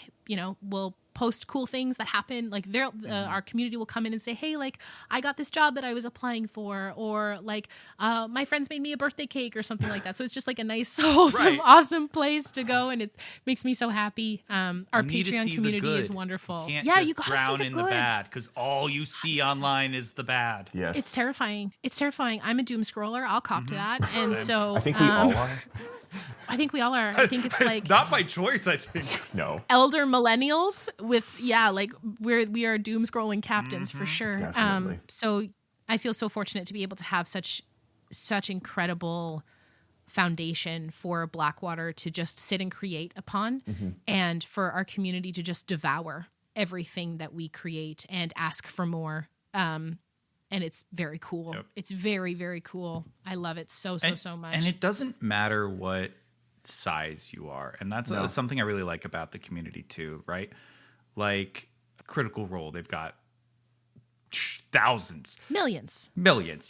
we'll post cool things that happen. Like our community will come in and say, hey, like I got this job that I was applying for, or like my friends made me a birthday cake or something like that. So it's just like a nice, wholesome, awesome place to go, and it makes me so happy. Our Patreon community is wonderful. You You gotta gotta drown see the in good. the bad, because all you see online is the bad. Yes. It's terrifying. I'm a doom scroller. I'll cop to that. And so I think we all are. I think we all are. I think it's like Not by choice, I think. No. elder millennials with like we are doom scrolling captains for sure. Definitely. So I feel so fortunate to be able to have such incredible foundation for Blackwater to just sit and create upon, and for our community to just devour everything that we create and ask for more. And it's very cool. Yep. It's very, very cool. I love it so much. And it doesn't matter what size you are. And that's No. something I really like about the community too, right? Like Critical Role, they've got thousands. Millions.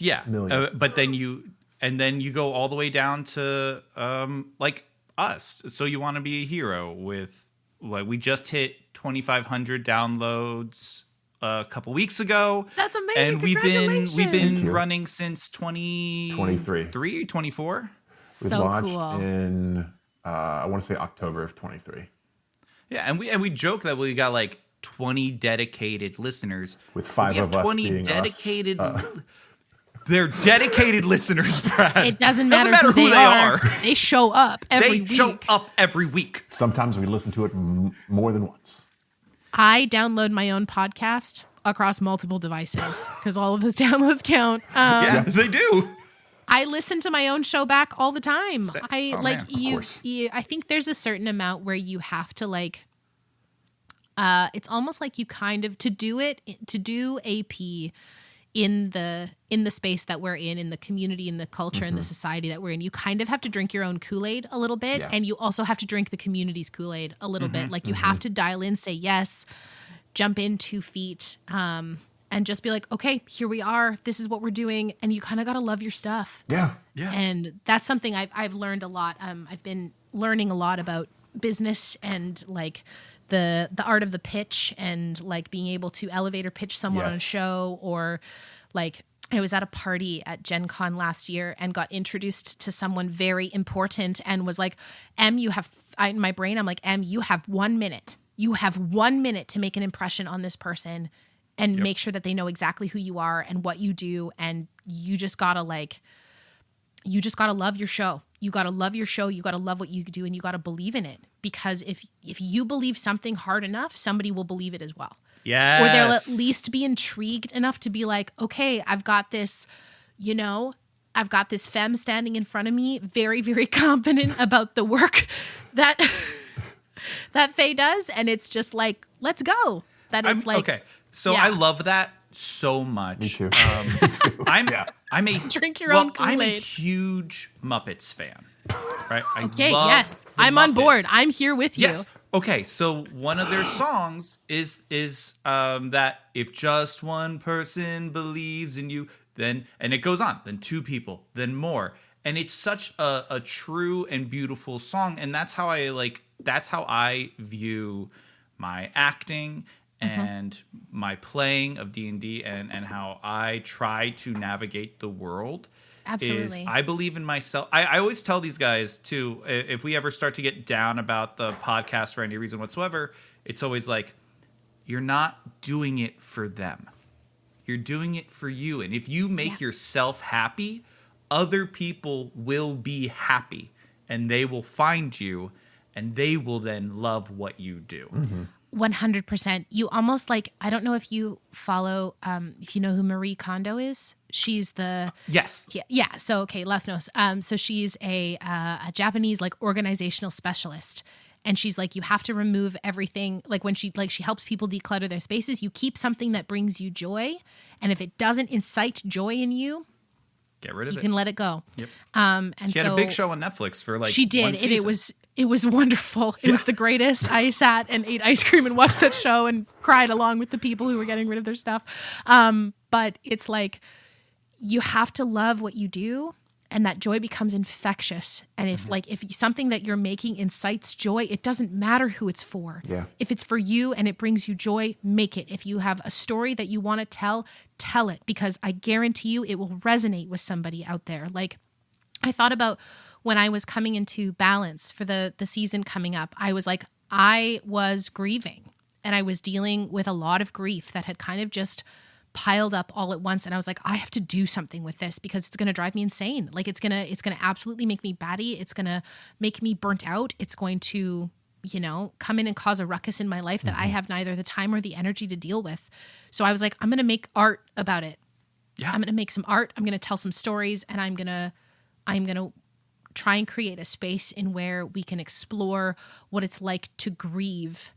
Yeah. Millions. But then you go all the way down to like us. So You Want to Be a Hero with like we just hit 2,500 downloads a couple weeks ago. That's amazing. And we've Congratulations. been running since 23, 24. We So launched cool. in I want to say October of 23 Yeah, and we joke that we got like 20 dedicated listeners. with 5 we have of us 20 being dedicated. us. They're dedicated listeners, Brad. It doesn't matter who they are. They show up every week. They show up every week. Sometimes we listen to it more than once. I download my own podcast across multiple devices because all of those downloads count. Yeah, they do. I listen to my own show back all the time. man. I think there's a certain amount where you have to like. It's almost like you kind of to do AP in the space that we're in the community, in the culture, in the society that we're in. You kind of have to drink your own Kool-Aid a little bit, and you also have to drink the community's Kool-Aid a little bit. Like you have to dial in, say yes, jump in 2 feet, and just be like, okay, here we are. This is what we're doing, and you kind of got to love your stuff. Yeah. And that's something I've learned a lot. I've been learning a lot about business and like the art of the pitch and like being able to elevator pitch someone on a show, or like I was at a party at Gen Con last year and got introduced to someone very important and was like, Em, in my brain, I'm like, Em, you have 1 minute. You have 1 minute to make an impression on this person and make sure that they know exactly who you are and what you do. And you just gotta love your show. You got to love your show. You got to love what you do, and you got to believe in it. Because if you believe something hard enough, somebody will believe it as well. Yes. Or they'll at least be intrigued enough to be like, okay, I've got this femme standing in front of me, very, very confident about the work that Faye does. And it's just like, let's go. Okay. So I love that so much. Me too. I'm a Drink your own Kool-Aid. I'm a huge Muppets fan. Right? Okay, love yes. the I'm on Muppets. board. I'm here with you. Yes. Okay, so one of their songs is that if just one person believes in you, then, and it goes on, then 2 people, then more. And it's such a true and beautiful song. And that's how I view my acting and my playing of D&D and how I try to navigate the world. Absolutely. Is I believe in myself. I always tell these guys too, if we ever start to get down about the podcast for any reason whatsoever, it's always like, you're not doing it for them. You're doing it for you. And if you make yourself happy, other people will be happy and they will find you and they will then love what you do. 100%. You almost like, I don't know if you follow, if you know who Marie Kondo is. She's the Yes. Yeah. So okay, Les knows. So she's a Japanese like organizational specialist, and she's like, you have to remove everything. Like when she helps people declutter their spaces, you keep something that brings you joy, and if it doesn't incite joy in you, get rid of it. You can let it go. Yep. And she had a big show on Netflix for like she did. one season. It was wonderful. It was the greatest. I sat and ate ice cream and watched that show and cried along with the people who were getting rid of their stuff. But it's like, you have to love what you do, and that joy becomes infectious. And if something that you're making incites joy, it doesn't matter who it's for. Yeah. If it's for you and it brings you joy, make it. If you have a story that you want to tell it, because I guarantee you it will resonate with somebody out there. Like, I thought about when I was coming into balance for the season coming up, I was like, I was grieving and I was dealing with a lot of grief that had kind of just piled up all at once. And I was like, I have to do something with this because it's going to drive me insane. Like it's going to absolutely make me batty. It's going to make me burnt out. It's going to, come in and cause a ruckus in my life that I have neither the time or the energy to deal with. So I was like, I'm going to make art about it. Yeah. I'm going to make some art. I'm going to tell some stories, and I'm going to try and create a space in where we can explore what it's like to grieve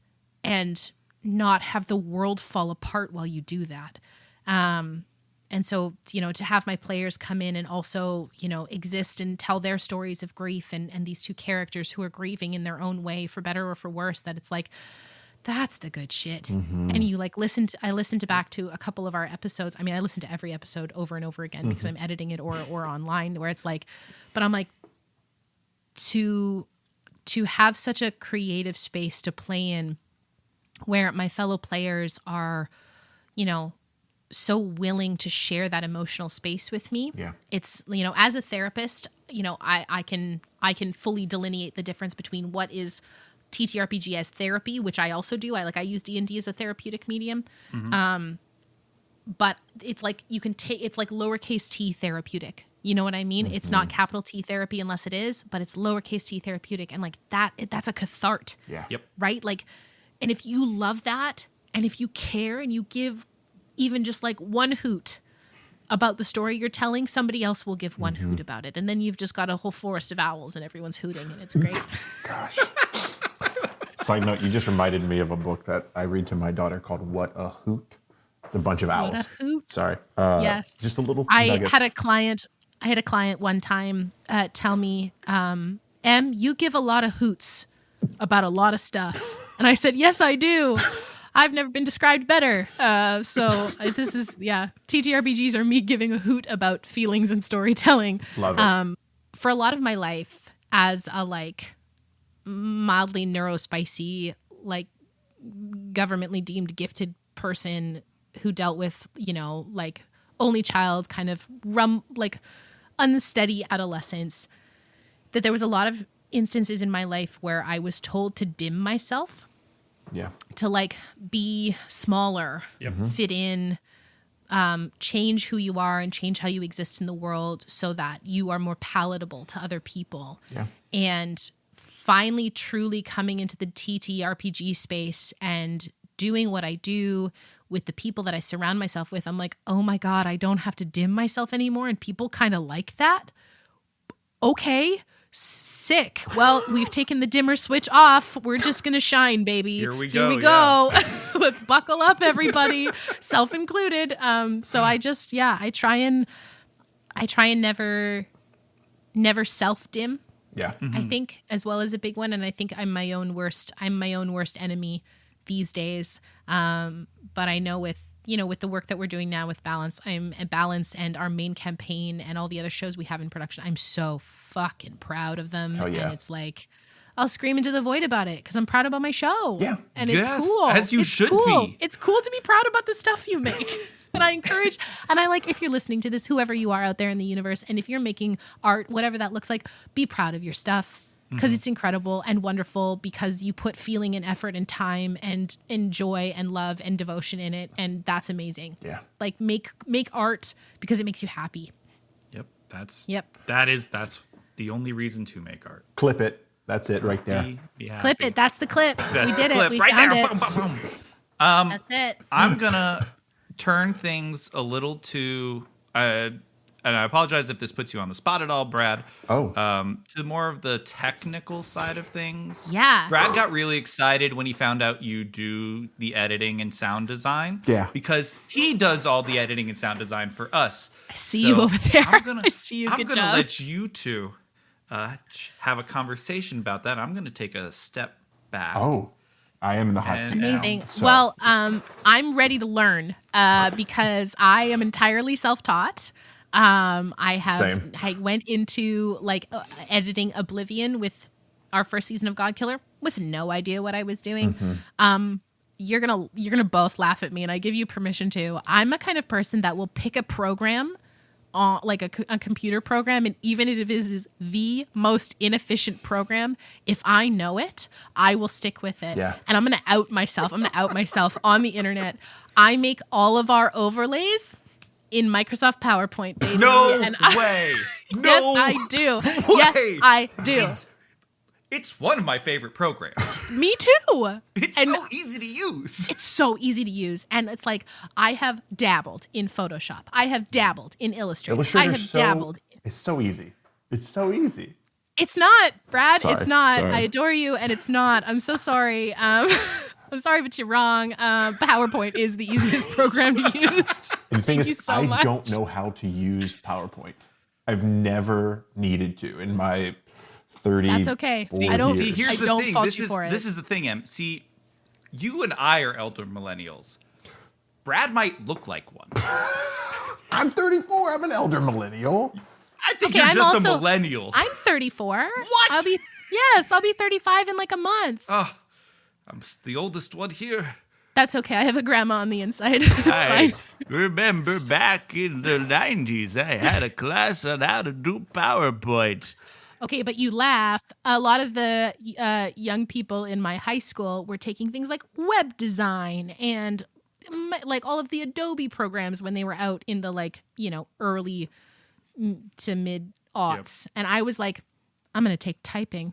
and not have the world fall apart while you do that. And so, to have my players come in and also, exist and tell their stories of grief and these two characters who are grieving in their own way, for better or for worse, that it's like, that's the good shit. And you I listened back to a couple of our episodes. I mean, I listened to every episode over and over again because I'm editing it or online, where it's like, but I'm like, to have such a creative space to play in where my fellow players are, so willing to share that emotional space with me. Yeah. It's, as a therapist, I can fully delineate the difference between what is TTRPG as therapy, which I also do. I use D&D as a therapeutic medium. But it's like it's like lowercase t therapeutic. You know what I mean? It's not capital T therapy unless it is, but it's lowercase t therapeutic. And like that's a cathart. Yeah. Yep. Right? Like, and if you love that, and if you care and you give even just like one hoot about the story you're telling, somebody else will give one hoot about it. And then you've just got a whole forest of owls and everyone's hooting, and it's great. Gosh. Side note, you just reminded me of a book that I read to my daughter called What a Hoot. It's a bunch of owls. What a hoot. Sorry. Yes. Just a little I nugget. had a client one time tell me, Em, you give a lot of hoots about a lot of stuff. And I said, yes, I do. I've never been described better. This is, TTRPGs are me giving a hoot about feelings and storytelling. Love it. For a lot of my life as a mildly neurospicy, governmentally deemed gifted person who dealt with, only child kind of unsteady adolescence, that there was a lot of instances in my life where I was told to dim myself. Yeah. To be smaller, fit in, change who you are and change how you exist in the world so that you are more palatable to other people. Yeah. And finally truly coming into the TTRPG space and doing what I do with the people that I surround myself with, I'm like, oh my God, I don't have to dim myself anymore. And people kind of like that. Okay. Sick. Well, we've taken the dimmer switch off. We're just going to shine, baby. Here we go. Yeah. Let's buckle up, everybody, self included. So I try and never self dim. Yeah. I think, as well as a big one. And I think I'm my own worst enemy these days. But I know with, with the work that we're doing now with Balance, I'm at Balance and our main campaign and all the other shows we have in production. I'm so fucking proud of them. Hell yeah. And it's like, I'll scream into the void about it because I'm proud about my show. Yeah. And Yes, it's cool. as you It's should cool. be. It's cool to be proud about the stuff you make. And I encourage, and I like, if you're listening to this, whoever you are out there in the universe, and if you're making art, whatever that looks like, be proud of your stuff because it's incredible and wonderful because you put feeling and effort and time and joy and love and devotion in it. And that's amazing. Yeah. Like make art because it makes you happy. Yep. That's the only reason to make art. Clip it. That's it right there. Be happy. Clip it. That's the clip. That's We did the clip it. We right found there. it. Boom, boom, boom. That's it. I'm gonna turn things a little to, and I apologize if this puts you on the spot at all, Brad. To more of the technical side of things. Yeah. Brad got really excited when he found out you do the editing and sound design. Yeah. Because he does all the editing and sound design for us. I see you over there. I see you. I'm Good gonna job. let you two have a conversation about that. I'm gonna take a step back. Oh, I am in the hot seat. Amazing. now, so- Well, I'm ready to learn because I am entirely self-taught. I went into editing Oblivion with our first season of Godkiller with no idea what I was doing. You're gonna both laugh at me, and I give you permission to. I'm a kind of person that will pick a program, like a computer program, and even if it is the most inefficient program, if I know it, I will stick with it. Yeah. And I'm gonna out myself. I'm gonna out myself on the internet. I make all of our overlays in Microsoft PowerPoint, baby. No and way. No Yes, I do. way. Yes, I do. It's one of my favorite programs. Me too. It's And so easy to use. It's so easy to use. And it's like, I have dabbled in Photoshop. I have dabbled in Illustrator. I have dabbled. It's so easy. It's so easy. It's not, Brad. Sorry, It's not. sorry. I adore you, and it's not. I'm so sorry. I'm sorry, but you're wrong. PowerPoint is the easiest program to use. And the thing you is, so I much. don't know how to use PowerPoint. I've never needed to in my 30. That's okay. See, I don't- see, here's I the don't thing. fault This you is for it. this is the thing, Em. See, you and I are elder millennials. Brad might look like one. I'm 34. I'm an elder millennial. I think Okay, you're I'm just also- a millennial. I'm 34. What? I'll be 35 in like a month. Oh, I'm the oldest one here. That's okay. I have a grandma on the inside. It's I fine. remember back in the 90s, I had a class on how to do PowerPoint. Okay, but you laugh. A lot of the young people in my high school were taking things like web design and like all of the Adobe programs when they were out in the early to mid aughts. Yep. And I was like, I'm going to take typing.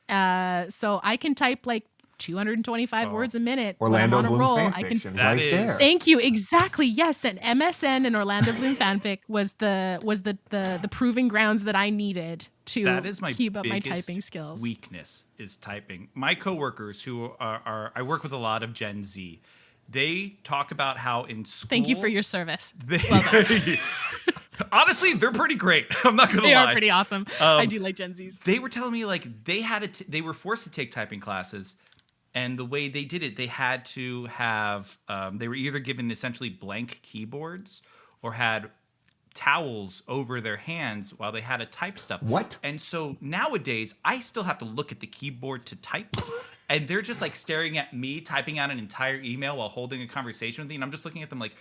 So I can type like 225 words a minute. Orlando when I'm on a Bloom roll. fanfiction That right is- there. Thank you. Exactly. Yes. And MSN and Orlando Bloom fanfic was the proving grounds that I needed to That is my keep up my biggest typing skills. weakness is typing. My coworkers who are I work with a lot of Gen Z. They talk about how in school. Thank you for your service. Honestly, they're pretty great. I'm not gonna They lie. are pretty awesome. I do like Gen Zs. They were telling me like they were forced to take typing classes, and the way they did it, they had to have they were either given essentially blank keyboards or had towels over their hands while they had to type stuff. What? And so nowadays, I still have to look at the keyboard to type. And they're just like staring at me typing out an entire email while holding a conversation with me. And I'm just looking at them like,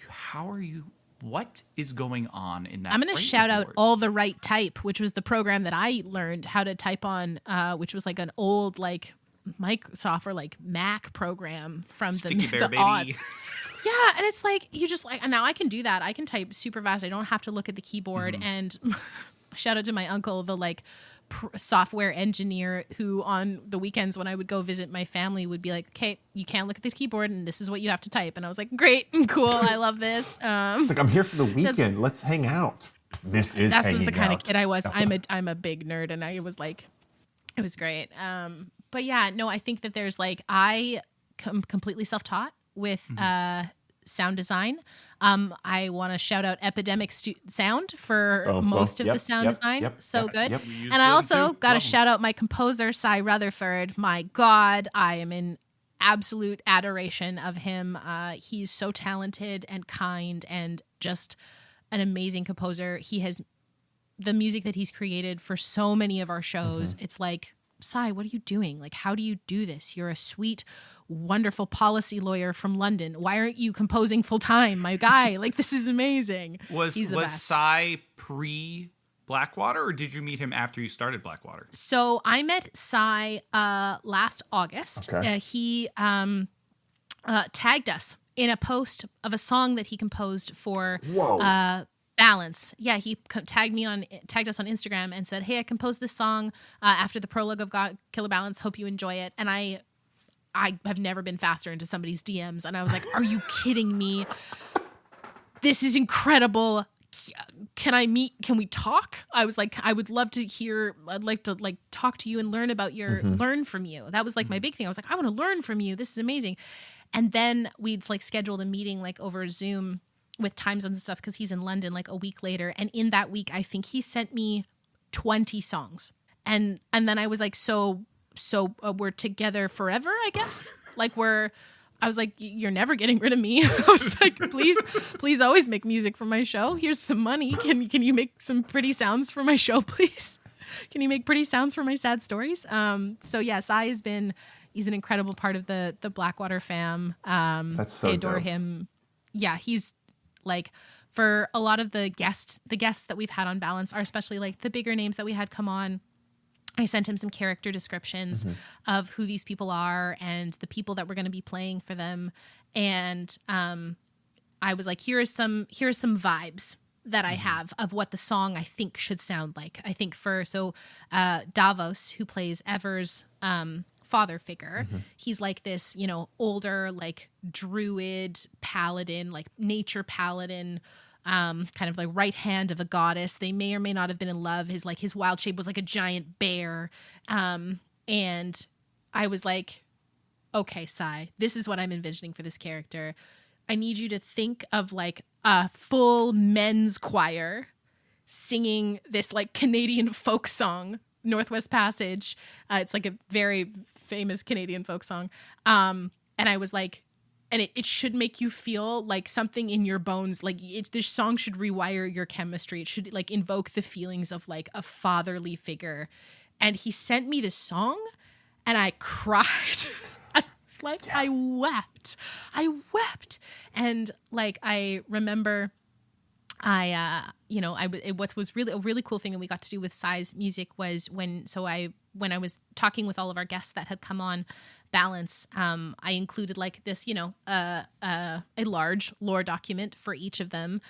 how are you? What is going on in that? I'm going to shout out yours? All the Right Type, which was the program that I learned how to type on, which was like an old like Microsoft or like Mac program from Sticky the Bear, baby. odds. Yeah, and it's like you just like, and now I can do that. I can type super fast. I don't have to look at the keyboard. Mm-hmm. And shout out to my uncle, the like software engineer, who on the weekends when I would go visit my family would be like, "Okay, you can't look at the keyboard, and this is what you have to type." And I was like, "Great, cool, I love this." It's like, I'm here for the weekend. Let's hang out. This is That was hanging the kind out. of kid I was. I'm a big nerd, and I was like, it was great. But yeah, no, I think that there's like completely self-taught with sound design. I want to shout out Epidemic Sound for most of the sound design. So good. use And I them also too. got to Love 'em. shout out my composer, Cy Rutherford. My God, I am in absolute adoration of him. He's so talented and kind and just an amazing composer. He has the music that he's created for so many of our shows. It's like, Sai, what are you doing? Like, how do you do this? You're a sweet, wonderful policy lawyer from London. Why aren't you composing full time, my guy? Like, this is amazing. Was He's the best. Sai pre-Blackwater, or did you meet him after you started Blackwater? So I met Sai last August. Okay. He tagged us in a post of a song that he composed for Balance. Yeah, he tagged us on Instagram and said, "Hey, I composed this song after the prologue of Godkiller Balance. Hope you enjoy it." And I have never been faster into somebody's DMs, and I was like, "Are you kidding me? This is incredible. Can we talk?" I was like, "I would love to hear. I'd like to like talk to you and learn about learn from you." That was like my big thing. I was like, "I want to learn from you. This is amazing." And then we'd like scheduled a meeting like over Zoom with time zones and stuff because he's in London like a week later. And in that week, I think he sent me 20 songs. And then I was like, so we're together forever, I guess. Like I was like, you're never getting rid of me. I was like, please always make music for my show. Here's some money. Can you make some pretty sounds for my show, please? Can you make pretty sounds for my sad stories? So yeah, Sai he's an incredible part of the Blackwater fam. That's so I adore dope. him. Yeah, he's like, for a lot of the guests that we've had on Balance are especially like the bigger names that we had come on. I sent him some character descriptions of who these people are and the people that we're going to be playing for them. And I was like, here are some vibes that I have of what the song I think should sound like. I think Davos, who plays Ever's father figure, he's like this, older, like druid paladin, like nature paladin, kind of like right hand of a goddess. They may or may not have been in love. His wild shape was like a giant bear. And I was like, okay, Sai, this is what I'm envisioning for this character. I need you to think of like a full men's choir singing this like Canadian folk song, Northwest Passage. It's like a very famous Canadian folk song. And I was like, and it should make you feel like something in your bones. Like this song should rewire your chemistry. It should like invoke the feelings of like a fatherly figure. And he sent me this song and I cried. I was like, yeah. I wept. And like, I remember what was really a really cool thing that we got to do with Sai's music was when I was talking with all of our guests that had come on Balance, I included like this, a large lore document for each of them.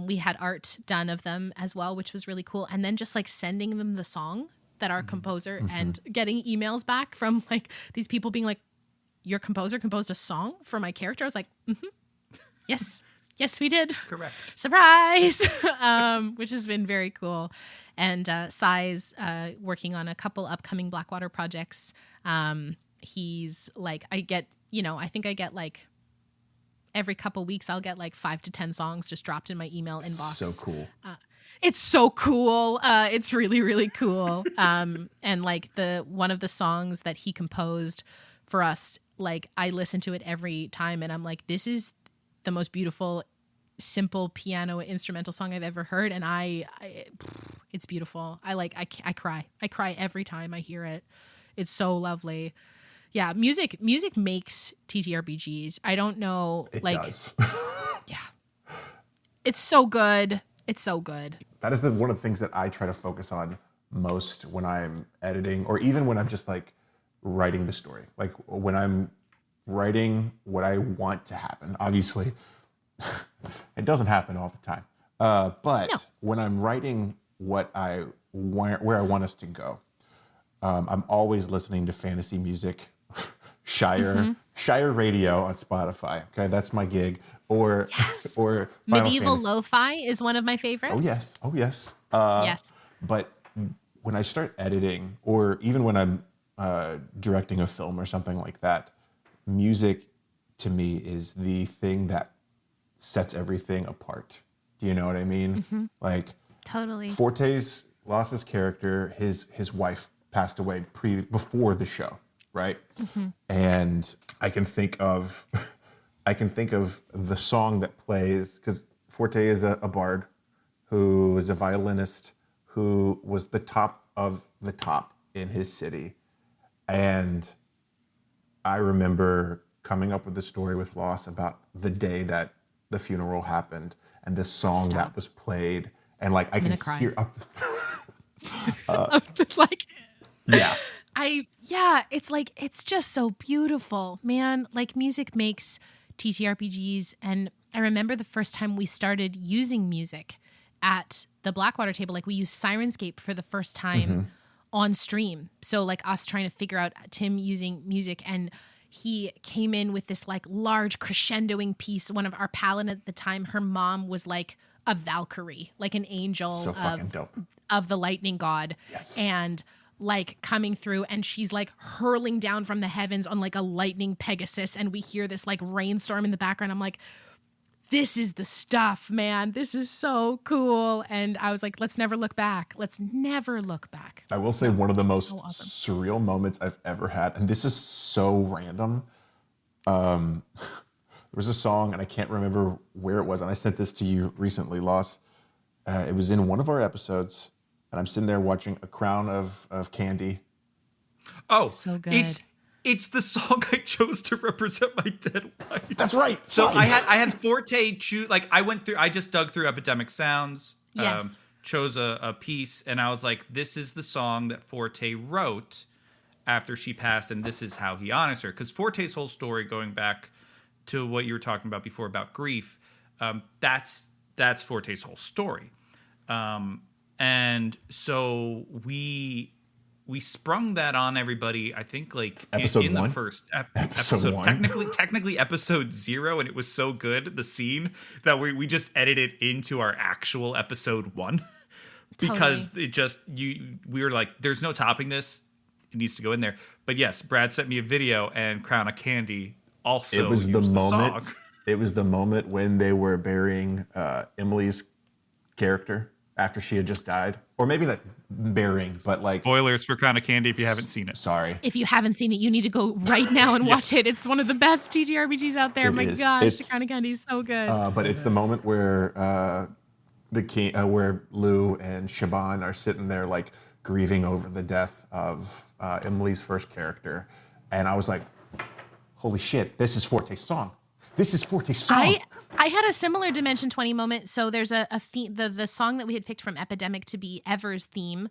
We had art done of them as well, which was really cool. And then just like sending them the song that our composer and getting emails back from like these people being like, your composer composed a song for my character. I was like, Yes, we did. Correct. Surprise! Which has been very cool. And Sai's working on a couple upcoming Blackwater projects. He's like, I think I get like every couple weeks, I'll get like 5 to 10 songs just dropped in my email inbox. So cool. It's so cool. It's really, really cool. And like one of the songs that he composed for us, like I listen to it every time and I'm like, this is the most beautiful, simple piano instrumental song I've ever heard. And it's beautiful. I cry every time I hear it. It's so lovely. Yeah. Music makes TTRPGs. I don't know. It like, does. Yeah. It's so good. It's so good. That is one of the things that I try to focus on most when I'm editing, or even when I'm just like writing the story. Like when I'm writing what I want to happen. Obviously, it doesn't happen all the time. But no. When I'm writing where I want us to go, I'm always listening to fantasy music, Shire radio on Spotify. Okay, that's my gig. Or yes. or medieval lo-fi is one of my favorites. Oh yes. Yes. But when I start editing, or even when I'm directing a film or something like that, music to me is the thing that sets everything apart. Do you know what I mean? Like totally. Forte's lost his character. His wife passed away before the show. right? And I can think of the song that plays, because Forte is a bard who is a violinist who was the top of the top in his city. And I remember coming up with the story with Loss about the day that the funeral happened and this song that was played. And like, I can hear I'm just like, yeah. it's like, it's just so beautiful, man. Like, music makes TTRPGs. And I remember the first time we started using music at the Blackwater table, like we used Sirenscape for the first time on stream. So like us trying to figure out Tim using music, and he came in with this like large crescendoing piece. One of our paladin at the time, her mom was like a Valkyrie, like an angel of the lightning god. Yes. And like coming through, and she's like hurling down from the heavens on like a lightning Pegasus, and we hear this like rainstorm in the background. I'm like, this is the stuff, man. This is so cool. And I was like, let's never look back. Let's never look back. I will say one of the most surreal moments I've ever had, and this is so random. There was a song, and I can't remember where it was, and I sent this to you recently, Loss. It was in one of our episodes, and I'm sitting there watching A Crown of Candy. Oh, so good. It's the song I chose to represent my dead wife. That's right. So I had Forte choose, like I just dug through Epidemic Sounds, Yes. chose a piece, and I was like, this is the song that Forte wrote after she passed, and this is how he honors her. Because Forte's whole story, going back to what you were talking about before about grief, that's Forte's whole story. And so we sprung that on everybody, I think, like episode in one? the first episode, technically episode 0, and it was so good, the scene, that we just edited into our actual episode 1 because it just we were like, there's no topping this. It needs to go in there. But yes, Brad sent me a video, and Crown of Candy also It was the used moment. song. It was the moment when they were burying Emily's character after she had just died, or maybe not burying, but like Spoilers for Crown of Candy if you haven't seen it. Sorry. If you haven't seen it, you need to go right now and watch it. It's one of the best TTRPGs out there. My gosh, the Crown of Candy is so good. But it's the moment where where Lou and Shaban are sitting there like grieving over the death of Emily's first character, and I was like, "Holy shit! This is Forte's song. This is Forte's song." I had a similar Dimension 20 moment. So there's a theme, the song that we had picked from Epidemic to be Ever's theme,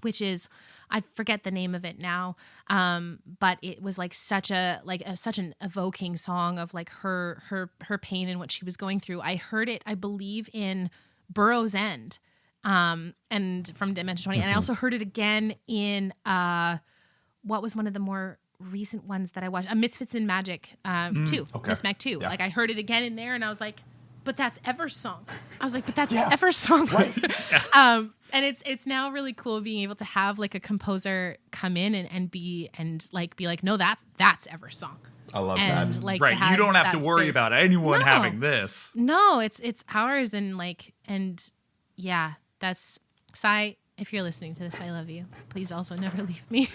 which is, I forget the name of it now, but it was like such an evoking song of like her pain and what she was going through. I heard it, I believe, in Burrow's End, and from Dimension 20, and I also heard it again in what was one of the more recent ones that I watched, Misfits in Magic 2, Miss Mag 2. Yeah. Like I heard it again in there, and I was like, but that's Ever's song. I was like, but that's Ever's song. Right. And it's now really cool being able to have like a composer come in and be like, no, that's Ever's song. I love and, that. like, Right, you don't have to worry space. about anyone having this. No, it's ours, and yeah, that's Sai. If you're listening to this, I love you. Please also never leave me.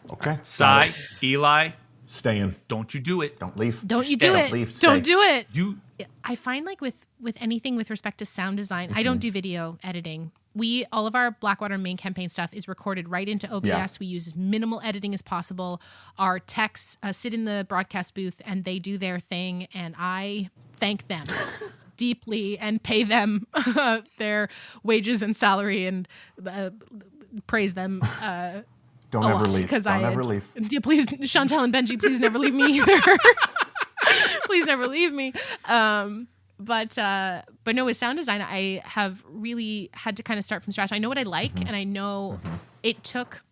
Okay. Sai, Eli, Staying. don't you do it. Don't leave. Don't you Stay. do Don't it. leave. Stay. Don't do it. I find like with anything with respect to sound design, I don't do video editing. All of our Blackwater main campaign stuff is recorded right into OBS. Yeah. We use as minimal editing as possible. Our techs sit in the broadcast booth and they do their thing, and I thank them deeply and pay them their wages and salary and praise them. Don't ever leave. Don't ever leave. Yeah, please, Chantel and Benji, please never leave me either. Please never leave me. But no, with sound design, I have really had to kind of start from scratch. I know what I like, and I know it took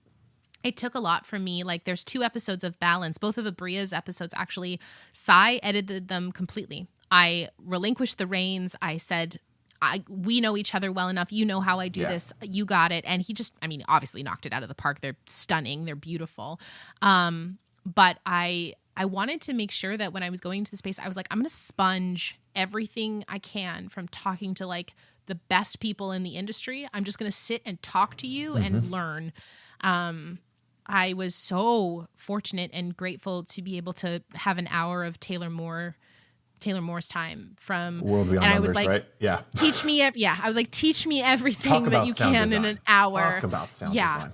a lot for me. Like, there's 2 episodes of Balance. Both of Abria's episodes, actually, Sai edited them completely. I relinquished the reins. I said, we know each other well enough. You know how I do this. You got it. And he just, obviously knocked it out of the park. They're stunning. They're beautiful. But I wanted to make sure that when I was going to the space, I was like, I'm going to sponge everything I can from talking to like the best people in the industry. I'm just going to sit and talk to you and learn. I was so fortunate and grateful to be able to have an hour of Taylor Moore's time from World Beyond and Numbers, I was like, right? Yeah. teach me everything Talk that about you sound can design. in an hour. Talk about sound yeah. design.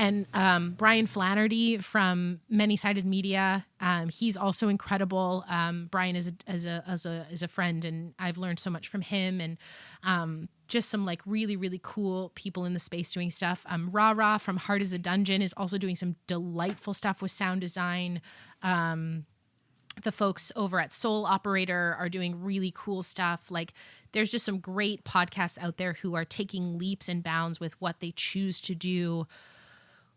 And Brian Flannery from Many Sided Media, he's also incredible. Brian is a friend, and I've learned so much from him. And just some like really, really cool people in the space doing stuff. Ra from Heart is a Dungeon is also doing some delightful stuff with sound design. The folks over at Soul Operator are doing really cool stuff. Like, there's just some great podcasts out there who are taking leaps and bounds with what they choose to do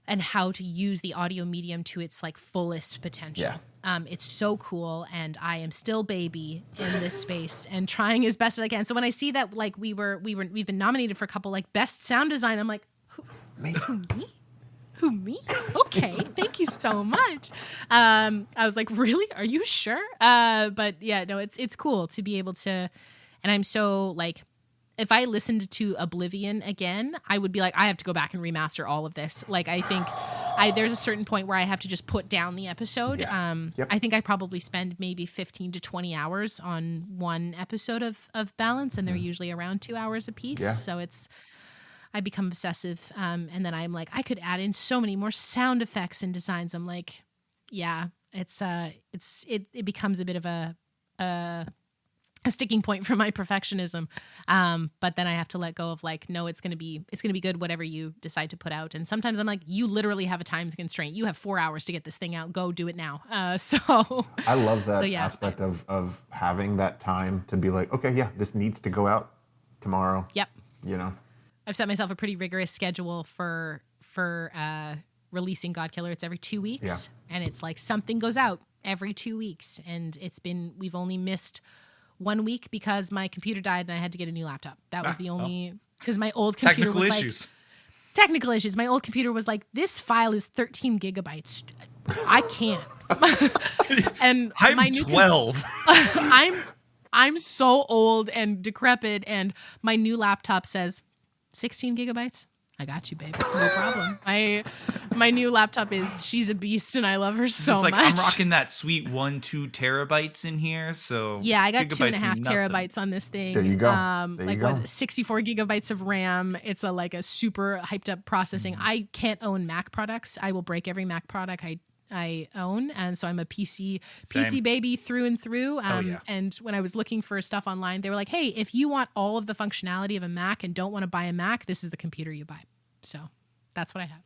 and how to use the audio medium to its like fullest potential. Yeah. It's so cool, and I am still baby in this space and trying as best as I can. So when I see that like we've been nominated for a couple like best sound design, I'm like, Who, me? Okay, thank you so much. I was like, really? Are you sure? But yeah, no, it's cool to be able to, and I'm so like, if I listened to Oblivion again, I would be like, I have to go back and remaster all of this. Like, I think there's a certain point where I have to just put down the episode. Yeah. Yep. I think I probably spend maybe 15 to 20 hours on one episode of Balance, and they're usually around 2 hours a piece. Yeah. So I become obsessive. And then I'm like, I could add in so many more sound effects and designs. I'm like, yeah, it becomes a bit of a sticking point for my perfectionism. But then I have to let go of like, no, it's going to be good, whatever you decide to put out. And sometimes I'm like, you literally have a time constraint. You have 4 hours to get this thing out. Go do it now. So I love that yeah, aspect of having that time to be like, okay, yeah, this needs to go out tomorrow. Yep. You know? I've set myself a pretty rigorous schedule for releasing Godkiller. It's every 2 weeks. Yeah. And it's like something goes out every 2 weeks. And we've only missed 1 week because my computer died and I had to get a new laptop. That was the only, because my old computer Technical was issues. Technical issues. My old computer was like, this file is 13 gigabytes. I can't. And I'm my new 12. I'm so old and decrepit, and my new laptop says 16 gigabytes. I got you, babe. No problem. My new laptop she's a beast, and I love her so It's like, much. I'm rocking that sweet 1-2 terabytes in here. So yeah, I got gigabytes 2.5 mean terabytes on this thing. There you go. Was it 64 gigabytes of RAM? It's a super hyped up processing. I can't own Mac products. I will break every Mac product I own, and so I'm a PC baby through and through. Yeah. And when I was looking for stuff online, they were like, "Hey, if you want all of the functionality of a Mac and don't want to buy a Mac, this is the computer you buy." So that's what I have.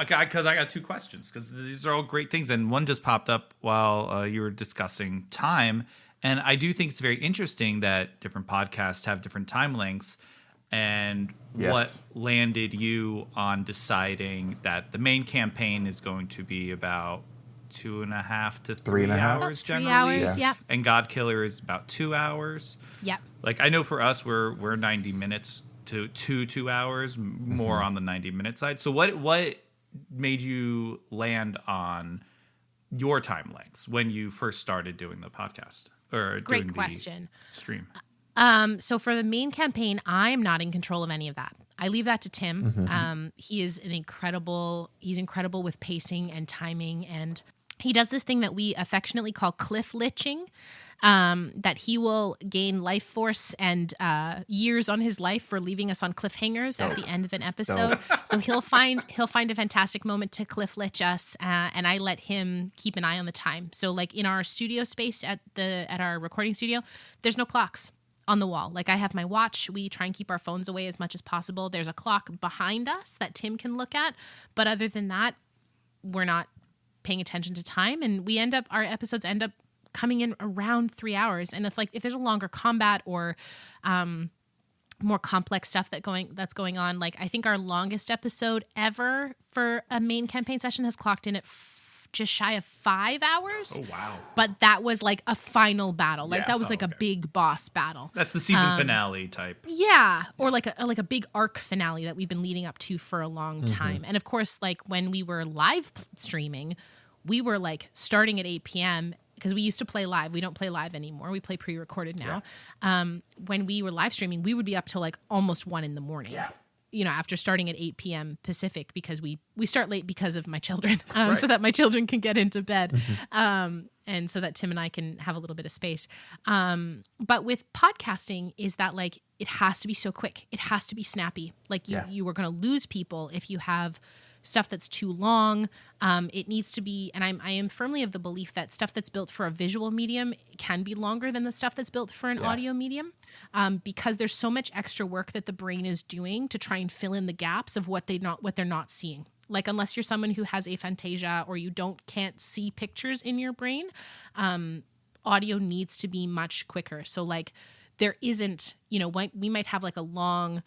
Because I got two questions, because these are all great things, and one just popped up while you were discussing time, and I do think it's very interesting that different podcasts have different time lengths. And what landed you on deciding that the main campaign is going to be about 2.5 to 3 hours generally? 3 hours, yeah. And Godkiller is about 2 hours. Yep. Like, I know for us, we're 90 minutes to 2 hours, more on the 90-minute side. So what made you land on your time lengths when you first started doing the podcast or Great doing question. the stream? So for the main campaign, I'm not in control of any of that. I leave that to Tim. He's incredible with pacing and timing, and he does this thing that we affectionately call cliff liching, that he will gain life force and years on his life for leaving us on cliffhangers at the end of an episode. So he'll find a fantastic moment to cliff lich us, and I let him keep an eye on the time. So like in our studio space at our recording studio, there's no clocks on the wall. Like, I have my watch. We try and keep our phones away as much as possible. There's a clock behind us that Tim can look at, but other than that, we're not paying attention to time, and our episodes end up coming in around 3 hours. And if there's a longer combat or more complex stuff that's going on, like I think our longest episode ever for a main campaign session has clocked in at just shy of 5 hours. Oh, wow. But that was like a final battle. Like that was a big boss battle. That's the season finale type. Yeah, or like a big arc finale that we've been leading up to for a long time. And of course, like when we were live streaming, we were like starting at 8 p.m. because we used to play live. We don't play live anymore. We play pre-recorded now. When we were live streaming, we would be up till like almost 1 a.m. Yeah. after starting at 8 p.m. Pacific, because we start late because of my children, Right. so that my children can get into bed, and so that Tim and I can have a little bit of space. But with podcasting is that like it has to be so quick. It has to be snappy. Like you are going to lose people if you have stuff that's too long. It needs to be, and I am firmly of the belief that stuff that's built for a visual medium can be longer than the stuff that's built for an audio medium, because there's so much extra work that the brain is doing to try and fill in the gaps of what they're not seeing. Like, unless you're someone who has aphantasia or you can't see pictures in your brain, audio needs to be much quicker. So like there isn't, we might have like a long,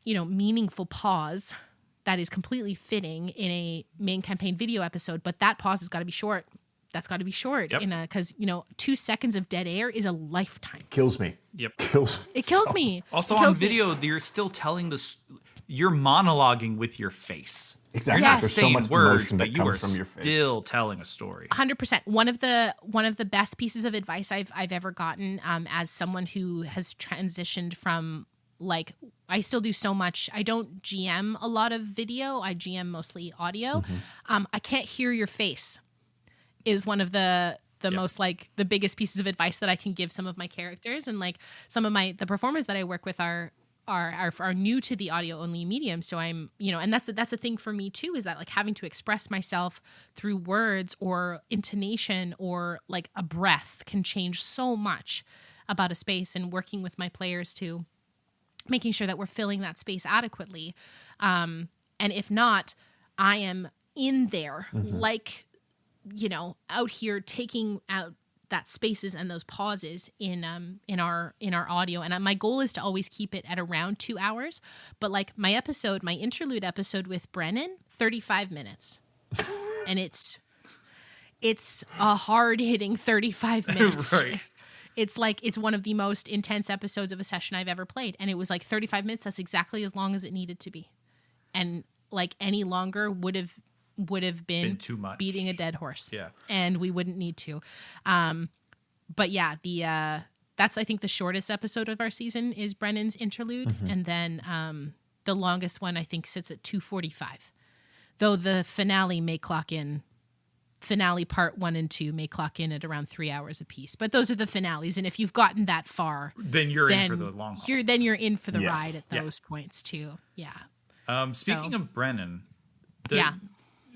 meaningful pause that is completely fitting in a main campaign video episode, but that pause has got to be short. That's got to be short because 2 seconds of dead air is a lifetime. Kills me. Yep. It kills me. Also It on kills me. video, you're still telling you're monologuing with your face. Exactly. You're not There's so saying much words, emotion but that you are comes from your face. still telling a story. 100%. One of the best pieces of advice I've ever gotten, as someone who has transitioned from, like, I still do so much. I don't GM a lot of video. I GM mostly audio. I can't hear your face is one of the most, like, the biggest pieces of advice that I can give some of my characters. And like some of the performers that I work with are new to the audio only medium. So I'm, and that's a thing for me too, is that like having to express myself through words or intonation or like a breath can change so much about a space, and working with my players to making sure that we're filling that space adequately. And if not, I am in there, like, out here taking out that spaces and those pauses in our audio. And my goal is to always keep it at around 2 hours. But like my interlude episode with Brennan, 35 minutes. And it's a hard hitting 35 minutes. Right. It's one of the most intense episodes of a session I've ever played. And it was like 35 minutes. That's exactly as long as it needed to be. And like any longer would have been too much. Beating a dead horse. Yeah. And we wouldn't need to. But yeah, that's, I think, the shortest episode of our season is Brennan's interlude. And then the longest one, I think, sits at 2:45. Though the finale may clock in. Finale part 1 and 2 may clock in at around 3 hours apiece. But those are the finales. And if you've gotten that far, Then you're in for the long haul. You're in for the Yes. ride at those points too. Yeah. Speaking of Brennan, Yeah.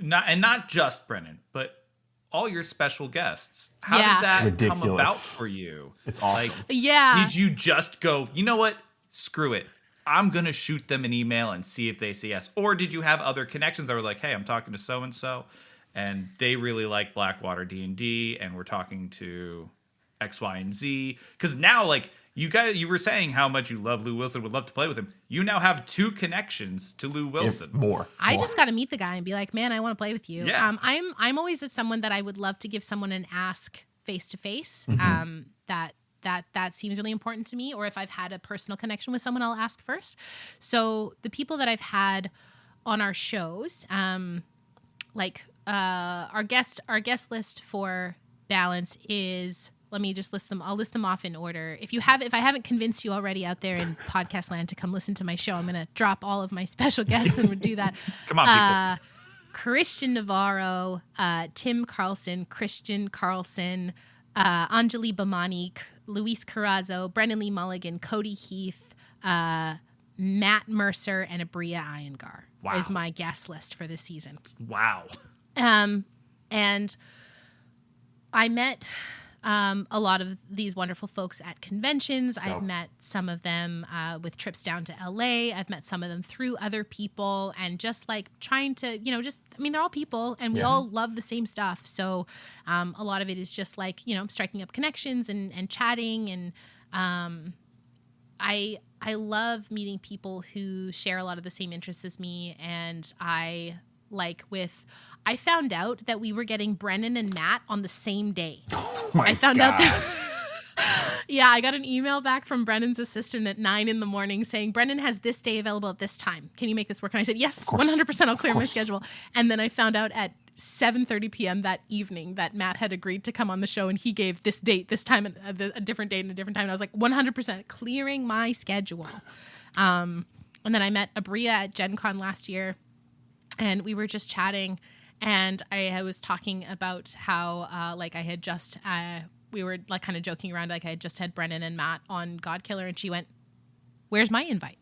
not just Brennan, but all your special guests. How Yeah. did that come Ridiculous. about for you? It's awesome. Like, Yeah. did you just go, you know what? Screw it. I'm going to shoot them an email and see if they say yes. Or did you have other connections that were like, hey, I'm talking to so-and-so, and they really like Blackwater D&D, and we're talking to X, Y, and Z? Because now, like, you were saying how much you love Lou Wilson, would love to play with him. You now have 2 connections to Lou Wilson. More. I just got to meet the guy and be like, man, I want to play with you. Yeah. I'm always of someone that I would love to give someone an ask face to face. That seems really important to me. Or if I've had a personal connection with someone, I'll ask first. So the people that I've had on our shows, our guest list for Balance is, let me just list them. I'll list them off in order. If I haven't convinced you already out there in podcast land to come listen to my show, I'm going to drop all of my special guests and do that. Come on, people. Christian Navarro, Tim Carlson, Christian Carlson, Anjali Bamani, Luis Carrazzo, Brendan Lee Mulligan, Cody Heath, Matt Mercer, and Abria Iyengar Wow. is my guest list for this season. Wow. And I met a lot of these wonderful folks at conventions. I've met some of them with trips down to LA. I've met some of them through other people, and just like trying to, they're all people, and we all love the same stuff. So a lot of it is just like, striking up connections and chatting. And I love meeting people who share a lot of the same interests as me. And I found out that we were getting Brennan and Matt on the same day. I found out that, I got an email back from Brennan's assistant at 9 a.m. saying, Brennan has this day available at this time. Can you make this work? And I said, yes, 100%. I'll clear my schedule. And then I found out at 7:30 p.m. that evening that Matt had agreed to come on the show, and he gave this date, this time, a different date and a different time. And I was like, 100% clearing my schedule. And then I met Abria at Gen Con last year, and we were just chatting, and I was talking about how like I had just we were like kind of joking around, like I had just had Brennan and Matt on Godkiller, and she went, "Where's my invite?"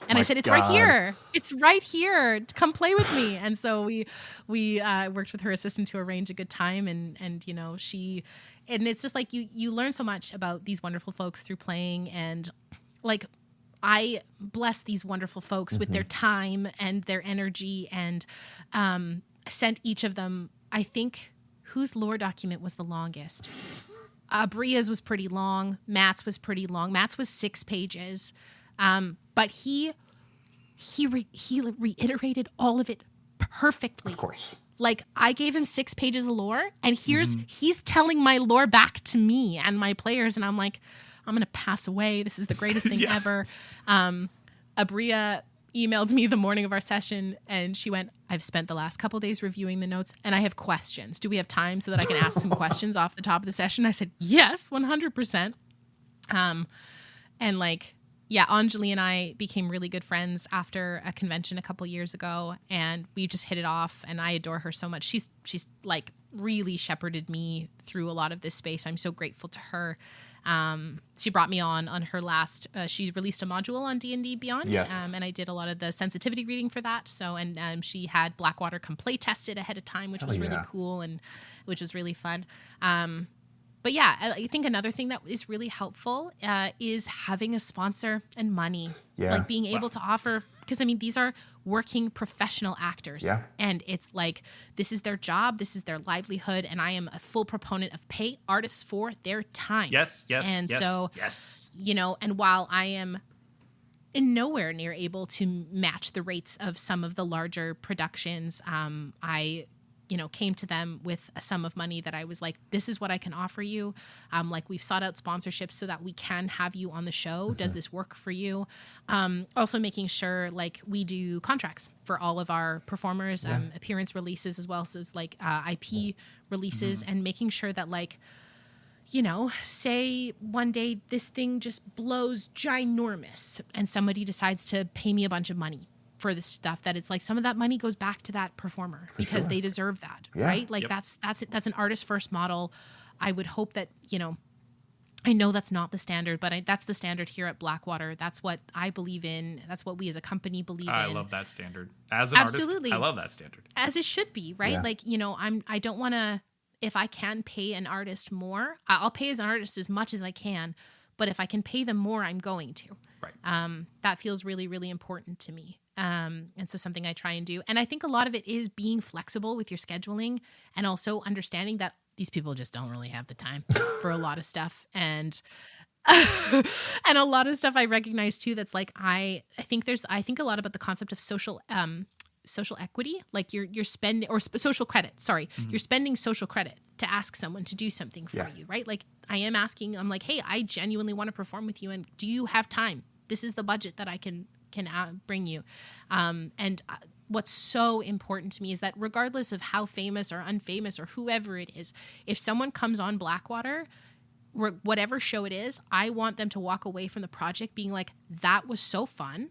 And I said, "It's right here. It's right here. Come play with me." And so we worked with her assistant to arrange a good time, and you know, and it's just like you learn so much about these wonderful folks through playing, and like I bless these wonderful folks with their time and their energy, and sent each of them, I think, whose lore document was the longest? Bria's was pretty long. Matt's was pretty long. Matt's was 6 pages. But he reiterated all of it perfectly. Of course. Like I gave him 6 pages of lore, and he's telling my lore back to me and my players, and I'm like, I'm gonna pass away. This is the greatest thing ever. Abria emailed me the morning of our session, and she went, "I've spent the last couple days reviewing the notes, and I have questions. Do we have time so that I can ask some questions off the top of the session?" I said, "Yes, 100%." And like, yeah, Anjali and I became really good friends after a convention a couple years ago, and we just hit it off, and I adore her so much. She's like really shepherded me through a lot of this space. I'm so grateful to her. She brought me on her last, she released a module on D&D Beyond. Yes. And I did a lot of the sensitivity reading for that. So, and she had Blackwater come play tested ahead of time, which was really cool, and which was really fun. But yeah, I think another thing that is really helpful is having a sponsor and money. Yeah. Like being able to offer, because I mean, these are working professional actors. Yeah. And it's like, this is their job, this is their livelihood, and I am a full proponent of pay artists for their time. Yes. And so, you know, and while I am nowhere near able to match the rates of some of the larger productions, I came to them with a sum of money that I was like, this is what I can offer you. Like we've sought out sponsorships so that we can have you on the show. Does this work for you? Also making sure like we do contracts for all of our performers, appearance releases, as well as like IP releases, and making sure that like, you know, say one day this thing just blows ginormous and somebody decides to pay me a bunch of money for this stuff, that it's like some of that money goes back to that performer because they deserve that, right? Like that's an artist first model. I would hope that, you know, I know that's not the standard, but that's the standard here at Blackwater. That's what I believe in. That's what we as a company believe in. I love that standard. As an artist, I love that standard. As it should be, right? Yeah. Like, you know, I don't want to, if I can pay an artist more, I'll pay as an artist as much as I can, but if I can pay them more, I'm going to. Right. That feels really, really important to me. And so something I try and do. And I think a lot of it is being flexible with your scheduling, and also understanding that these people just don't really have the time for a lot of stuff. And and a lot of stuff I recognize too, that's like, I think a lot about the concept of social equity. Like you're spending, or social credit, sorry. You're spending social credit to ask someone to do something for you, right? Like I am asking, I'm like, hey, I genuinely want to perform with you, and do you have time? This is the budget that I can bring you. And what's so important to me is that regardless of how famous or unfamous or whoever it is, if someone comes on Blackwater, whatever show it is, I want them to walk away from the project being like, that was so fun.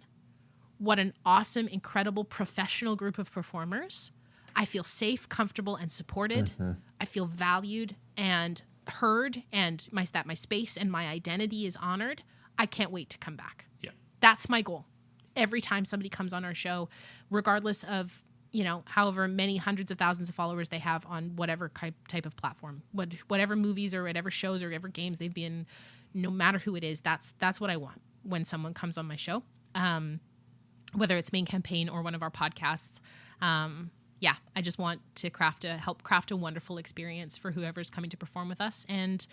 What an awesome, incredible, professional group of performers. I feel safe, comfortable, and supported. I feel valued and heard, and my space and my identity is honored. I can't wait to come back. Yeah. That's my goal. Every time somebody comes on our show, regardless of, you know, however many hundreds of thousands of followers they have on whatever type of platform, whatever movies or whatever shows or whatever games they've been, no matter who it is, that's what I want when someone comes on my show. Whether it's main campaign or one of our podcasts. I just want to help craft a wonderful experience for whoever's coming to perform with us. And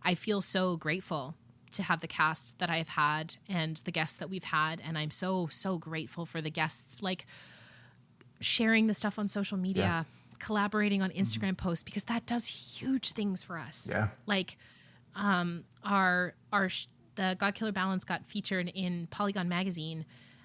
I feel so grateful to have the cast that I've had and the guests that we've had. And I'm so, so grateful for the guests, like sharing the stuff on social media, collaborating on Instagram posts, because that does huge things for us. Yeah. Like, the Godkiller Balance got featured in Polygon magazine.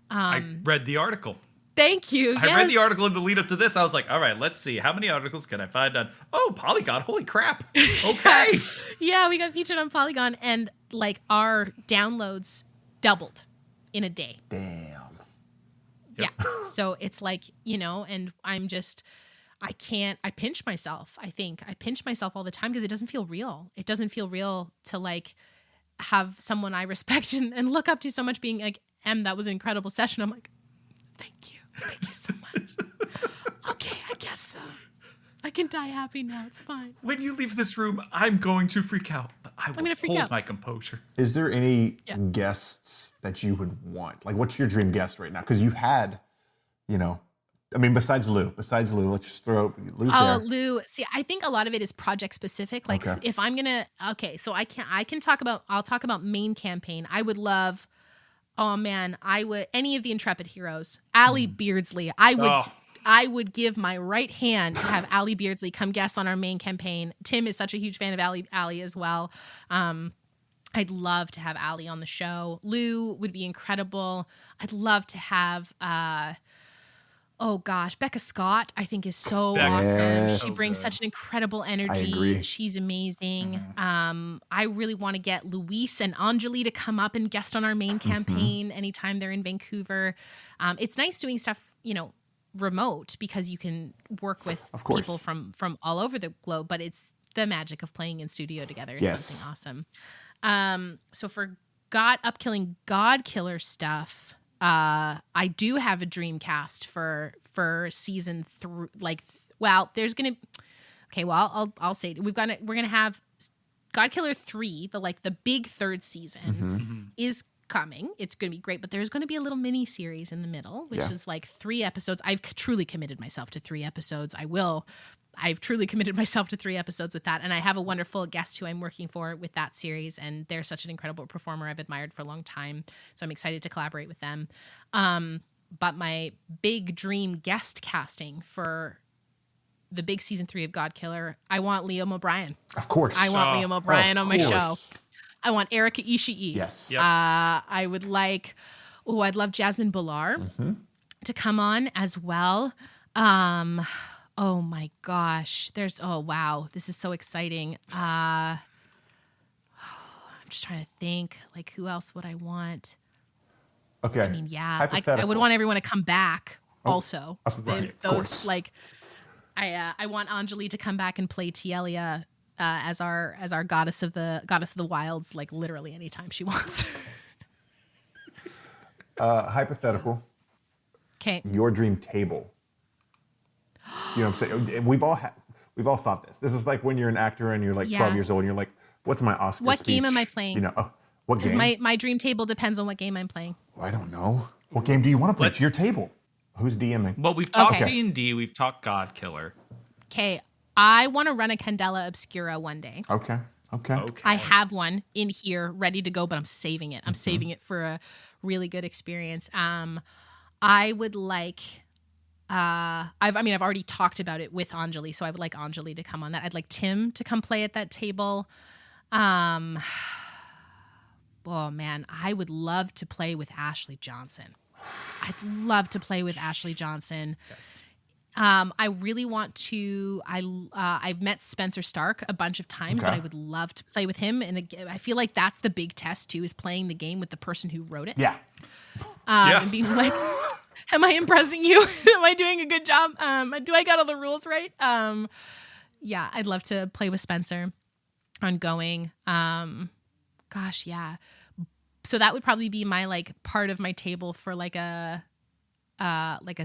I read the article. Thank you. I read the article in the lead up to this. I was like, all right, let's see. How many articles can I find on, Polygon? Holy crap. Okay. Yeah, we got featured on Polygon, and like our downloads doubled in a day. Damn. Yeah. So it's like, and I'm just, I pinch myself. I think I pinch myself all the time because it doesn't feel real. It doesn't feel real to like have someone I respect and look up to so much being like, Em, that was an incredible session. I'm like, thank you so much. Okay, I guess so. I can die happy now. It's fine. When you leave this room, I'm going to freak out. But I'm going to hold my composure. Is there any guests that you would want? Like, what's your dream guest right now? Because you've had, besides Lou, let's just throw Lou's there. Lou. See, I think a lot of it is project specific. Like if I'm going to, so I'll talk about main campaign. I would love, any of the Intrepid heroes, Allie Beardsley. I would give my right hand to have Allie Beardsley come guest on our main campaign. Tim is such a huge fan of Allie as well. I'd love to have Allie on the show. Lou would be incredible. I'd love to have, Becca Scott, I think is so awesome. Yes. She brings such an incredible energy. I agree. She's amazing. I really want to get Luis and Anjali to come up and guest on our main campaign anytime they're in Vancouver. It's nice doing stuff, remote because you can work with people from all over the globe, but it's the magic of playing in studio together is something awesome. So for upkilling Godkiller stuff, I do have a dream cast for season 3. There's gonna. Okay, well I'll say it. We're gonna have Godkiller 3, the big third season is coming. It's going to be great, but there's going to be a little mini series in the middle, which is 3 episodes. I've truly committed myself to 3 episodes. I've truly committed myself to 3 episodes with that. And I have a wonderful guest who I'm working for with that series. And they're such an incredible performer I've admired for a long time. So I'm excited to collaborate with them. But my big dream guest casting for the big season 3 of Godkiller, I want Liam O'Brien. Of course. I want Liam O'Brien on my show. I want Erika Ishii. Yes. Yep. I would I'd love Jasmine Billar to come on as well. Oh my gosh. This is so exciting. I'm just trying to think, who else would I want? Okay. I mean, I would want everyone to come back also. Right, of course. I want Anjali to come back and play Tielia as our goddess of the wilds, literally anytime she wants. Hypothetical. Okay. Your dream table. You know what I'm saying? We've all thought this. This is like when you're an actor and you're 12 years old and you're like, what's my Oscar What speech? game am I playing? What game? Because my dream table depends on what game I'm playing. Well, I don't know. What game do you want to play? It's your table. Who's DMing? Well, we've talked D&D. We've talked Godkiller. Okay. I want to run a Candela Obscura one day. Okay. I have one in here ready to go, but I'm saving it. I'm saving it for a really good experience. I would like. I've already talked about it with Anjali, so I would like Anjali to come on that. I'd like Tim to come play at that table. Oh man, I would love to play with Ashley Johnson. I'd love to play with Ashley Johnson. Yes. I really want to. I've met Spencer Stark a bunch of times, but I would love to play with him. And I feel like that's the big test too: is playing the game with the person who wrote it. Yeah. And being like, "Am I impressing you? Am I doing a good job? Do I got all the rules right?" Yeah, I'd love to play with Spencer on going. Gosh, yeah. So that would probably be my part of my table for a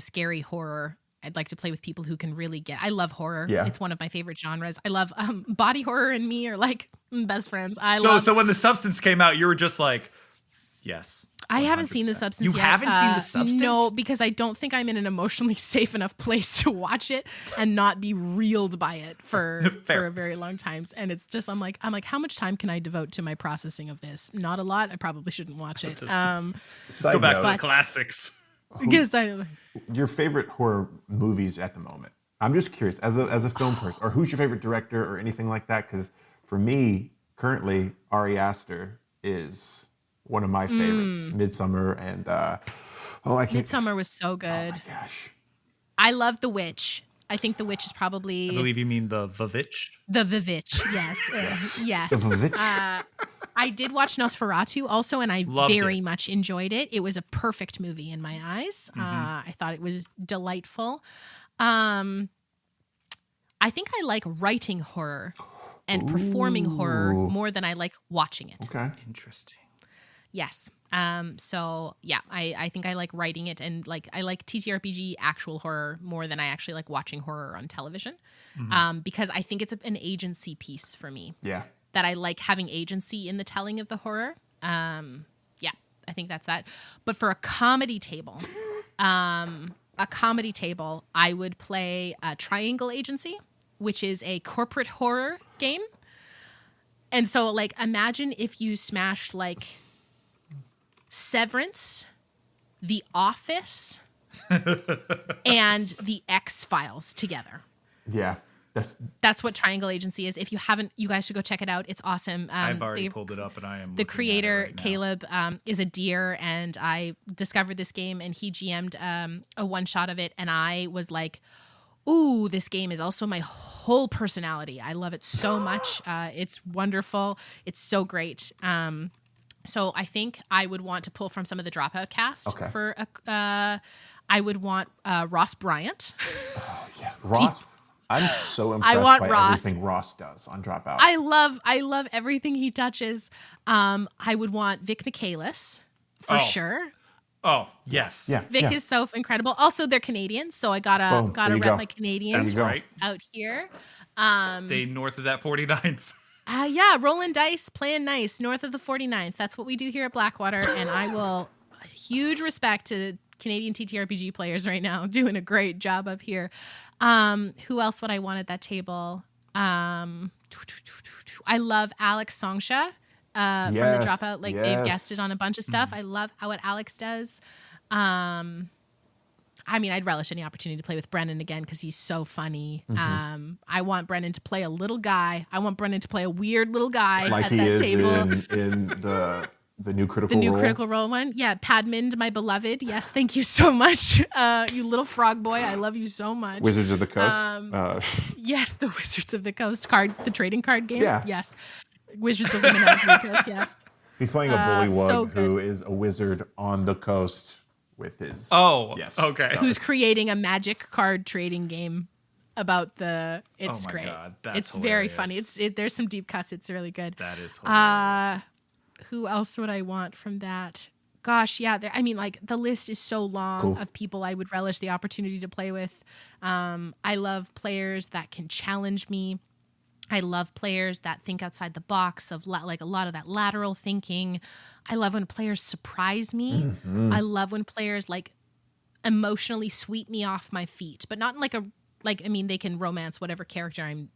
scary horror. I'd like to play with people who can really get. I love horror. Yeah. It's one of my favorite genres. I love body horror and me are best friends. So when The Substance came out, you were just like, yes. 100%. I haven't seen The Substance You yet. haven't seen The Substance? No, because I don't think I'm in an emotionally safe enough place to watch it and not be reeled by it for a very long time. And it's just I'm like, how much time can I devote to my processing of this? Not a lot. I probably shouldn't watch it. Let's go back to the classics. Yes, I know. Your favorite horror movies at the moment? I'm just curious, as a film person, or who's your favorite director or anything like that? Because for me, currently, Ari Aster is one of my favorites. Midsommar and Midsommar was so good. Oh my gosh. I love The Witch. I think The Witch is probably. I believe you mean the Vavitch. The Vavitch, yes. Yes. The Vavitch. I I did watch Nosferatu also, and I Loved very it. much enjoyed it. It was a perfect movie in my eyes. I thought it was delightful. I think I like writing horror and performing horror more than I like watching it. Okay. Interesting. Yes. So yeah, I think I like writing it, and like I like TTRPG actual horror more than I actually like watching horror on television. Because I think it's an agency piece for me. Yeah. That I like having agency in the telling of the horror. Yeah, I think that's that. But for a comedy table, I would play Triangle Agency, which is a corporate horror game. And so, like, imagine if you smashed like Severance, The Office, and The X-Files together. Yeah. That's what Triangle Agency is. If you haven't, you guys should go check it out. It's awesome. I've already pulled it up, and I am. The creator, right now. Caleb, is a dear, and I discovered this game, and he GM'd a one-shot of it, and I was like, ooh, this game is also my whole personality. I love it so much. It's wonderful. It's so great. So I think I would want to pull from some of the Dropout cast for I would want Ross Bryant. Oh, yeah. Ross. I'm so impressed by everything Ross does on Dropout. I love everything he touches. I would want Vic Michaelis for sure. Oh, yes. Yeah. Vic is so incredible. Also, they're Canadians, so I gotta rep my Canadians right. out here. Stay north of that 49th. Yeah, rolling dice, playing nice, north of the 49th. That's what we do here at Blackwater, and I will huge respect to Canadian TTRPG players right now, doing a great job up here. Who else would I want at that table? I love Alex Songsha from the Dropout. Like they've guested on a bunch of stuff. I love what Alex does. I mean, I'd relish any opportunity to play with Brennan again because he's so funny. I want Brennan to play a little guy. I want Brennan to play a weird little guy like at he that is table. in the new Critical Role. Critical Role one. Yeah, Padmond, my beloved. Yes, thank you so much. You little frog boy. I love you so much. Wizards of the Coast. Yes, the Wizards of the Coast the trading card game. Yeah. Yes. Wizards of the Coast, yes. He's playing a bullywug so who is a wizard on the coast with his... Oh, yes. okay. Who's creating a magic card trading game about it's Oh my great. God, that's it's very hilarious. funny. There's some deep cuts. It's really good. That is hilarious. Who else would I want from that? Gosh, yeah. I mean, like the list is so long of people I would relish the opportunity to play with. I love players that can challenge me. I love players that think outside the box of like a lot of that lateral thinking. I love when players surprise me. I love when players like emotionally sweep me off my feet, but not in I mean, they can romance whatever character I'm,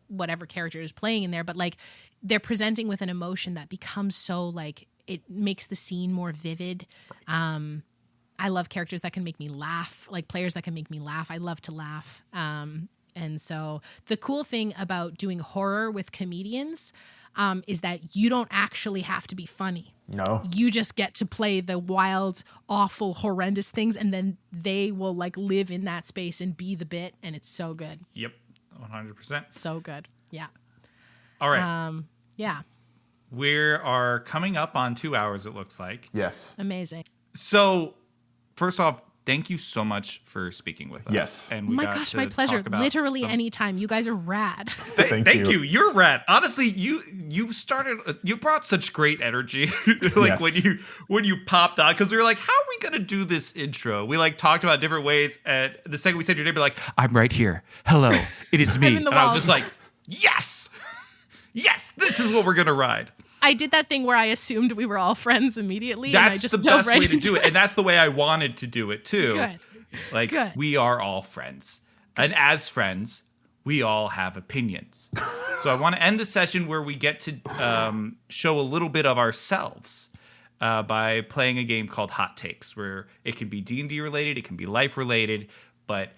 whatever character is playing in there, but like they're presenting with an emotion that becomes so like it makes the scene more vivid. Right. I love characters that can make me laugh, like players that can make me laugh. I love to laugh. And so the cool thing about doing horror with comedians is that you don't actually have to be funny. No. You just get to play the wild, awful, horrendous things, and then they will like live in that space and be the bit, and it's so good. Yep, 100%. So good. Yeah. All right. Yeah. We are coming up on 2 hours, it looks like. Yes. Amazing. So, first off, thank you so much for speaking with us. Yes. And we My got gosh, to my pleasure. talk about Literally anytime. You guys are rad. Thank you. You're rad. Honestly, you brought such great energy. Like Yes. when you popped on, because we were like, how are we gonna do this intro? We like talked about different ways, and the second we said your name, we're like, I'm right here. Hello, it is me. I'm in the And I was walls. just like, yes, this is what we're gonna ride. I did that thing where I assumed we were all friends immediately. That's and I just the dove best right way to into do it, and that's the way I wanted to do it too. Good. Like, Good. we are all friends. And as friends, we all have opinions. So I want to end the session where we get to show a little bit of ourselves by playing a game called Hot Takes, where it can be D&D related, it can be life related, but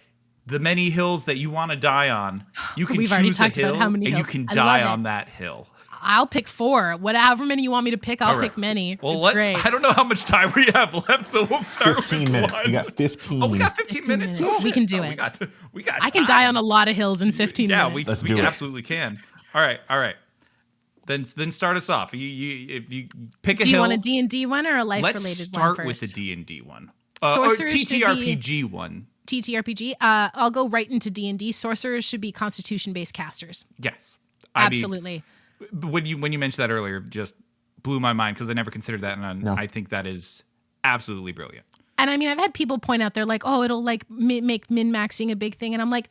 the many hills that you want to die on, you can We've already choose a talked about hill how and many you hills. can I die love on it. that hill. I'll pick 4. However many you want me to pick, I'll pick many. Well, it's great. I don't know how much time we have left, so we'll start 15 with minutes. one. We got 15. Oh, we got 15 minutes. minutes. Oh, We shit. can do Oh, it. We got I can time. die on a lot of hills in 15 Yeah, minutes. Let's we do it. absolutely can. All right. Then start us off. If you pick a Do you hill. want a D&D one or a life-related one Let's first? start with the D&D one. Or Sorcerers should be- TTRPG one. TTRPG. I'll go right into D&D. Sorcerers should be Constitution-based casters. Yes. Absolutely. When you mentioned that earlier, just blew my mind because I never considered that, and I think that is absolutely brilliant. And I mean, I've had people point out, they're like, oh, it'll like make min-maxing a big thing. And I'm like,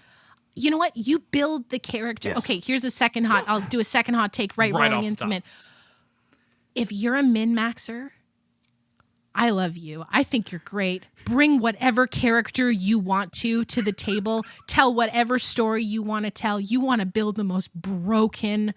you know what? You build the character. Yes. Okay, here's I'll do a second hot take Right rolling off the into top. min. If you're a min-maxer, I love you. I think you're great. Bring whatever character you want to the table. Tell whatever story you want to tell. You want to build the most broken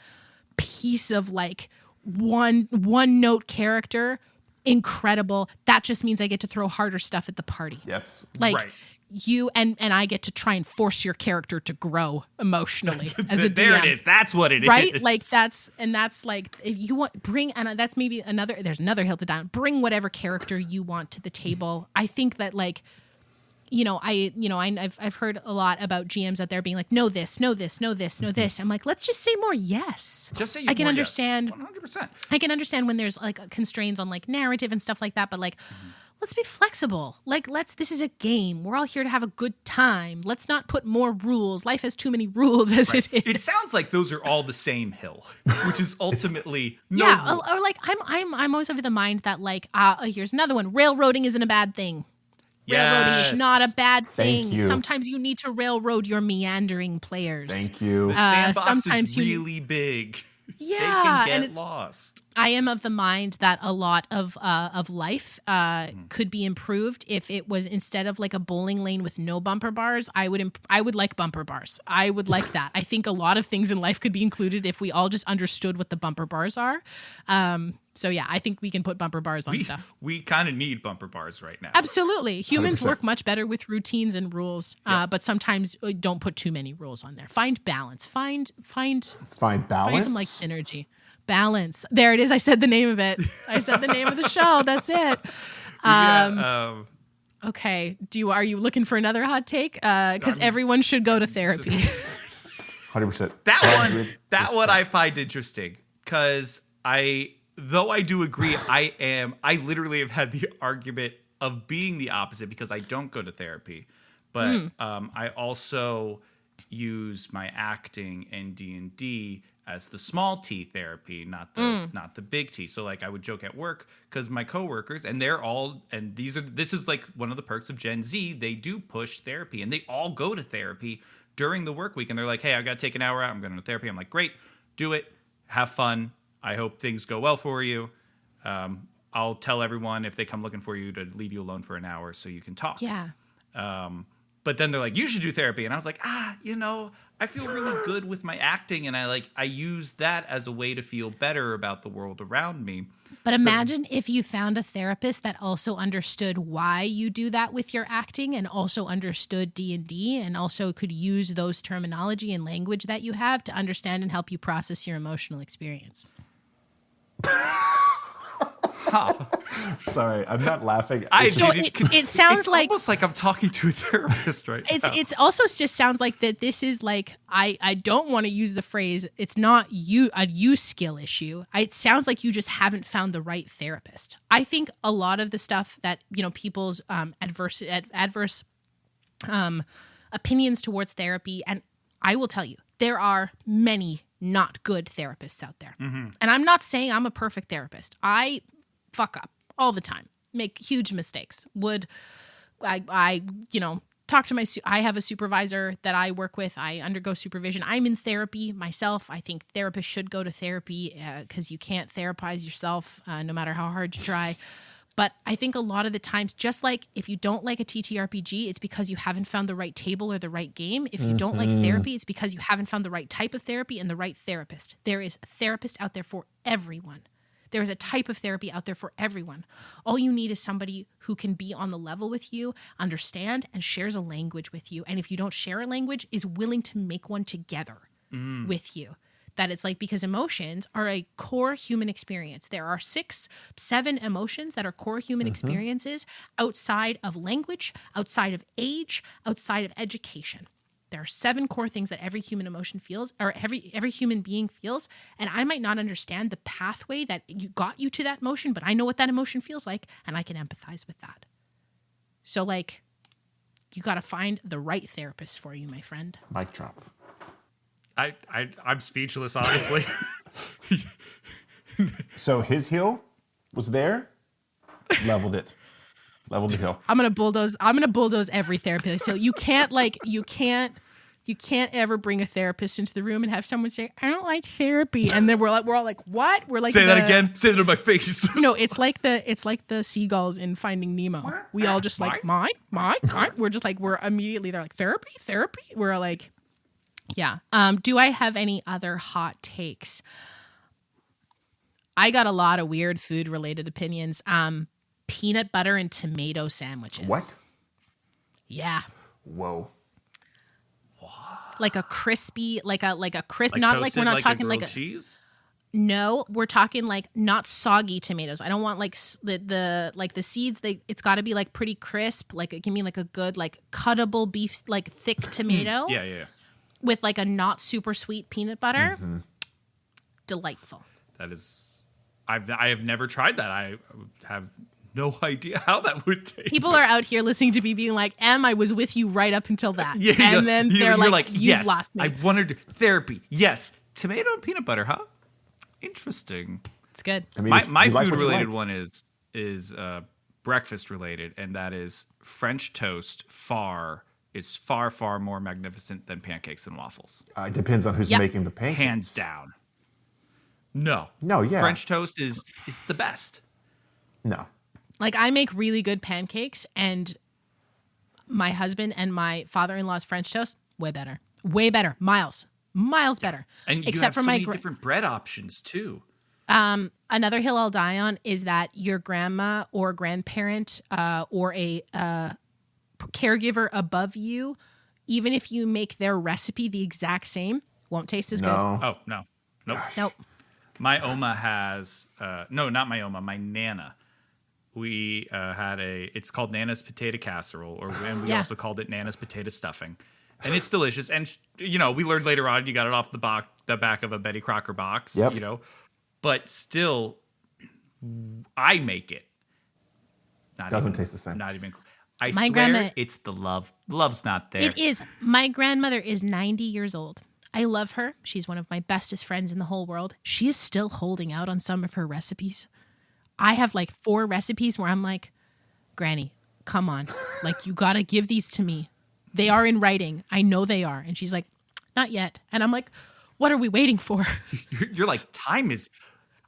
piece of like one note character. Incredible. That just means I get to throw harder stuff at the party. Yes. Like Right. you and I get to try and force your character to grow emotionally as a DM. There it is. That's what it is. Right? Like that's like if you want that's maybe there's another hill to die on. Bring whatever character you want to the table. I think that like I've heard a lot about GMs out there being like, no this. I'm like, let's just say more yes. Just say I can more understand. Yes. 100%. I can understand when there's like constraints on like narrative and stuff like that, but like let's be flexible. Like this is a game. We're all here to have a good time. Let's not put more rules. Life has too many rules as it is. It sounds like those are all the same hill, which is ultimately yeah, or like I'm always of the mind that like here's another one. Railroading isn't a bad thing. Railroading Yes. is not a bad thing. Thank you. Sometimes you need to railroad your meandering players. Thank you. The sandbox sometimes is you- really big. Yeah, They and can get it's- lost. I am of the mind that a lot of life could be improved if it was, instead of like a bowling lane with no bumper bars, I would like bumper bars. I would like that. I think a lot of things in life could be included if we all just understood what the bumper bars are. So yeah, I think we can put bumper bars on stuff. We kind of need bumper bars right now. Absolutely. Humans 100%. work much better with routines and rules, but sometimes don't put too many rules on there. Find balance. Find Find some balance. like synergy. Balance. There it is. I said the name of it. I said the name of the show. That's it. Okay. Are you looking for another hot take? Because everyone should go to therapy. 100%. That one I find interesting because though I do agree, I literally have had the argument of being the opposite because I don't go to therapy, but I also use my acting in D&D as the small T therapy, not the big T. So like I would joke at work because my coworkers, and this is like one of the perks of Gen Z, they do push therapy and they all go to therapy during the work week, and they're like, hey, I've got to take an hour out, I'm going to therapy. I'm like, great, do it, have fun. I hope things go well for you. I'll tell everyone if they come looking for you to leave you alone for an hour so you can talk. Yeah. But then they're like, you should do therapy. And I was like, I feel really good with my acting. And I use that as a way to feel better about the world around me. But imagine if you found a therapist that also understood why you do that with your acting and also understood D&D and also could use those terminology and language that you have to understand and help you process your emotional experience. Sorry, I'm not laughing. It sounds it's like almost like I'm talking to a therapist right now. it's also just sounds like that this is like I don't want to use the phrase it's not a you skill issue. It sounds like you just haven't found the right therapist. I think a lot of the stuff that people's adverse opinions towards therapy, and I will tell you there are many not good therapists out there. And I'm not saying I'm a perfect therapist. I fuck up all the time, make huge mistakes. I talk to I have a supervisor that I work with. I undergo supervision. I'm in therapy myself. I think therapists should go to therapy because you can't therapize yourself no matter how hard you try. But I think a lot of the times, just like if you don't like a TTRPG, it's because you haven't found the right table or the right game. If you don't like therapy, it's because you haven't found the right type of therapy and the right therapist. There is a therapist out there for everyone. There is a type of therapy out there for everyone. All you need is somebody who can be on the level with you, understand, and shares a language with you. And if you don't share a language, is willing to make one together with you. That it's like, because emotions are a core human experience. There are 6-7 emotions that are core human experiences outside of language, outside of age, outside of education. There are 7 core things that every human emotion feels, or every human being feels. And I might not understand the pathway that got you to that emotion, but I know what that emotion feels like, and I can empathize with that. So, like, you got to find the right therapist for you, my friend. Mic drop. I'm speechless, honestly. So his hill was there, leveled the hill. I'm gonna bulldoze every therapist. So you can't ever bring a therapist into the room and have someone say, "I don't like therapy," and then we're all like, "What?" We're like, say that again. Say that in my face. No, it's like the seagulls in Finding Nemo. We all just like mine. We're just like they're like therapy. We're like, yeah. Do I have any other hot takes? I got a lot of weird food related opinions. Peanut butter and tomato sandwiches. What? Yeah. Whoa. Like a crispy, like a crisp, Like not like we're not toasted, talking a like grilled cheese. No, we're talking like not soggy tomatoes. I don't want like the seeds. It's got to be like pretty crisp. Like it can be like a good like cuttable beef, like thick tomato. Yeah. With like a not super sweet peanut butter. Mm-hmm. Delightful. That is, I have never tried that. I have no idea how that would taste. People are out here listening to me being like, "Em, I was with you right up until that." Yeah, and then they're like, "You've yes, lost me." I wanted therapy. Yes, tomato and peanut butter, huh? Interesting. It's good. I mean, My you like food what you related like. one is breakfast related, and that is French toast. Is far more magnificent than pancakes and waffles. It depends on who's Yep. making the pancakes. Hands down. No, Yeah. French toast is the best. No. Like I make really good pancakes, and my husband and my father-in-law's French toast way better, miles better. And you except have for so my many different bread options too. another hill I'll die on is that your grandma or grandparent or a caregiver above you, even if you make their recipe the exact same, won't taste as good. Oh no, nope. Gosh. Nope. My Oma has no, not my Oma, my Nana. We had it's called Nana's potato casserole, and we also called it Nana's potato stuffing, and it's delicious. And we learned later on you got it off the back of a Betty Crocker box, Yep. but still, I make it. Doesn't taste the same. Not even. I My swear, grandma- it's the love. The love's not there. It is. My grandmother is 90 years old. I love her. She's one of my bestest friends in the whole world. She is still holding out on some of her recipes. I have like 4 recipes where I'm like, Granny, come on. Like, you got to give these to me. They are in writing. I know they are. And she's like, not yet. And I'm like, what are we waiting for? You're like, time is.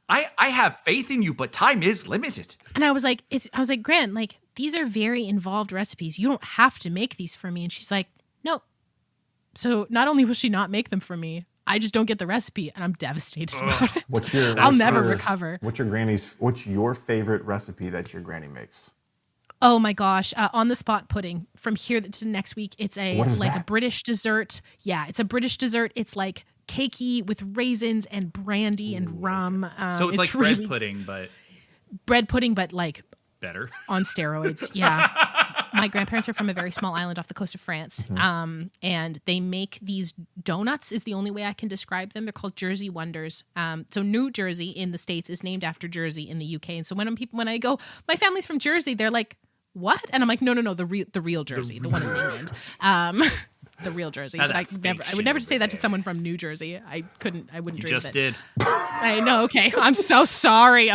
I have faith in you, but time is limited. And I was like, Gran, like, these are very involved recipes. You don't have to make these for me. And she's like, nope. So not only will she not make them for me, I just don't get the recipe, and I'm devastated about it. I'll never recover. What's your favorite recipe that your granny makes? Oh my gosh. On the spot pudding. From here to next week, it's What is a that? British dessert. Yeah, it's a British dessert. It's like cakey with raisins and brandy and rum. So it's like really bread pudding, but bread pudding, but like better. on steroids. Yeah. My grandparents are from a very small island off the coast of France. And they make these donuts is the only way I can describe them. They're called Jersey Wonders. So New Jersey in the States is named after Jersey in the UK. And so when I go, my family's from Jersey, they're like, what? And I'm like, no, the real Jersey, the one in England. The real Jersey. Not But I that would never fake say that to shit someone from New Jersey. I wouldn't You dream just of it. did. I know. Okay. I'm so sorry.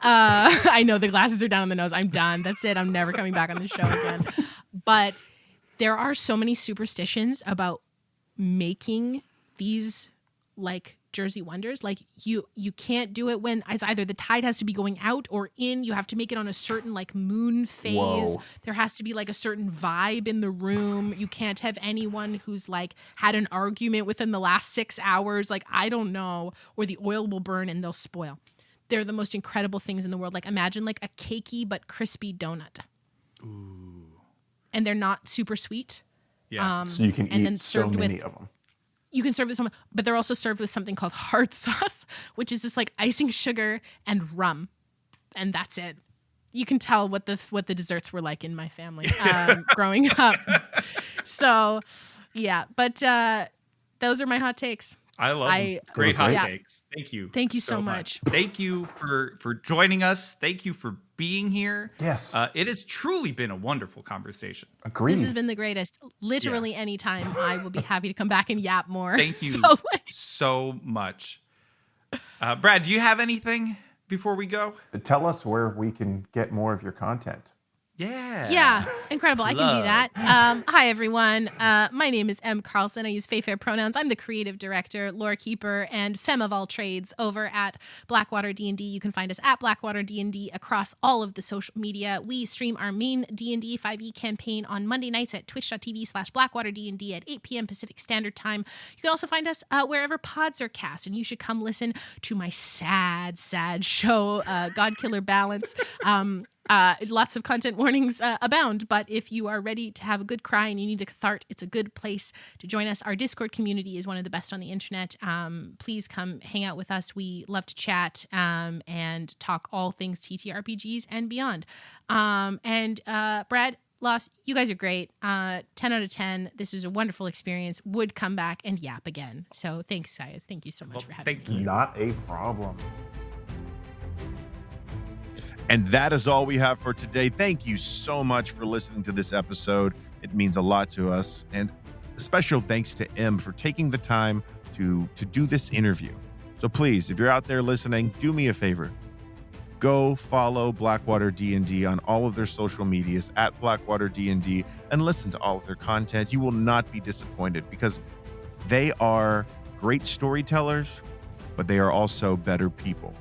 I know the glasses are down on the nose. I'm done. That's it. I'm never coming back on the show again. But there are so many superstitions about making these like Jersey Wonders. Like you can't do it when it's either the tide has to be going out or in. You have to make it on a certain like moon phase. Whoa. There has to be like a certain vibe in the room. You can't have anyone who's like had an argument within the last 6 hours. Like, I don't know, or the oil will burn and they'll spoil. They're the most incredible things in the world. Like, imagine like a cakey but crispy donut. Ooh. And they're not super sweet. Yeah. So you can and then eat so served many with- of them. You can serve this one, but they're also served with something called hard sauce, which is just like icing sugar and rum, and that's it. You can tell what the desserts were like in my family growing up. So, yeah, but those are my hot takes. I love them. Great hot Yeah. takes. Thank you. Thank you so much. Thank you for joining us. Thank you for being here. Yes. It has truly been a wonderful conversation. Agreed. This has been the greatest. Literally anytime I will be happy to come back and yap more. Thank you So, so much. Brad, do you have anything before we go? Tell us where we can get more of your content. Yeah, incredible. I can do that. Hi, everyone. My name is Em Carlson. I use fair pronouns. I'm the creative director, lore keeper, and femme of all trades over at Blackwater D&D. You can find us at Blackwater D&D across all of the social media. We stream our main D&D 5e campaign on Monday nights at twitch.tv/BlackwaterDND at 8 p.m. Pacific Standard Time. You can also find us wherever pods are cast, and you should come listen to my sad show, Godkiller Balance. Lots of content warnings abound, but if you are ready to have a good cry and you need a cathart, it's a good place to join us. Our Discord community is one of the best on the internet. Please come hang out with us. We love to chat and talk all things TTRPGs and beyond. Brad, Loss, you guys are great. 10 out of 10. This was a wonderful experience. Would come back and yap again. So thanks, guys. Thank you so much for having me. Not a problem. And that is all we have for today. Thank you so much for listening to this episode. It means a lot to us. And a special thanks to Em for taking the time to do this interview. So please, if you're out there listening, do me a favor. Go follow Blackwater D&D on all of their social medias at Blackwater D&D and listen to all of their content. You will not be disappointed because they are great storytellers, but they are also better people.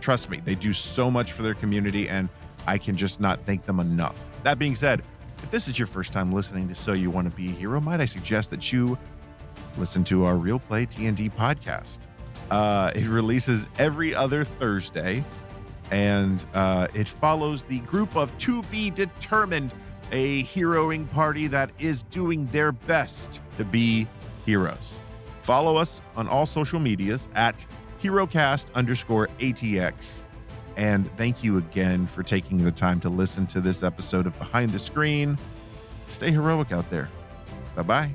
Trust me, they do so much for their community, and I can just not thank them enough. That being said, if this is your first time listening to So You Want to Be a Hero, might I suggest that you listen to our Real Play D&D podcast. It releases every other Thursday, and it follows the group of to be determined, a heroing party that is doing their best to be heroes. Follow us on all social medias at HeroCast_ATX. And thank you again for taking the time to listen to this episode of Behind the Screen. Stay heroic out there. Bye-bye.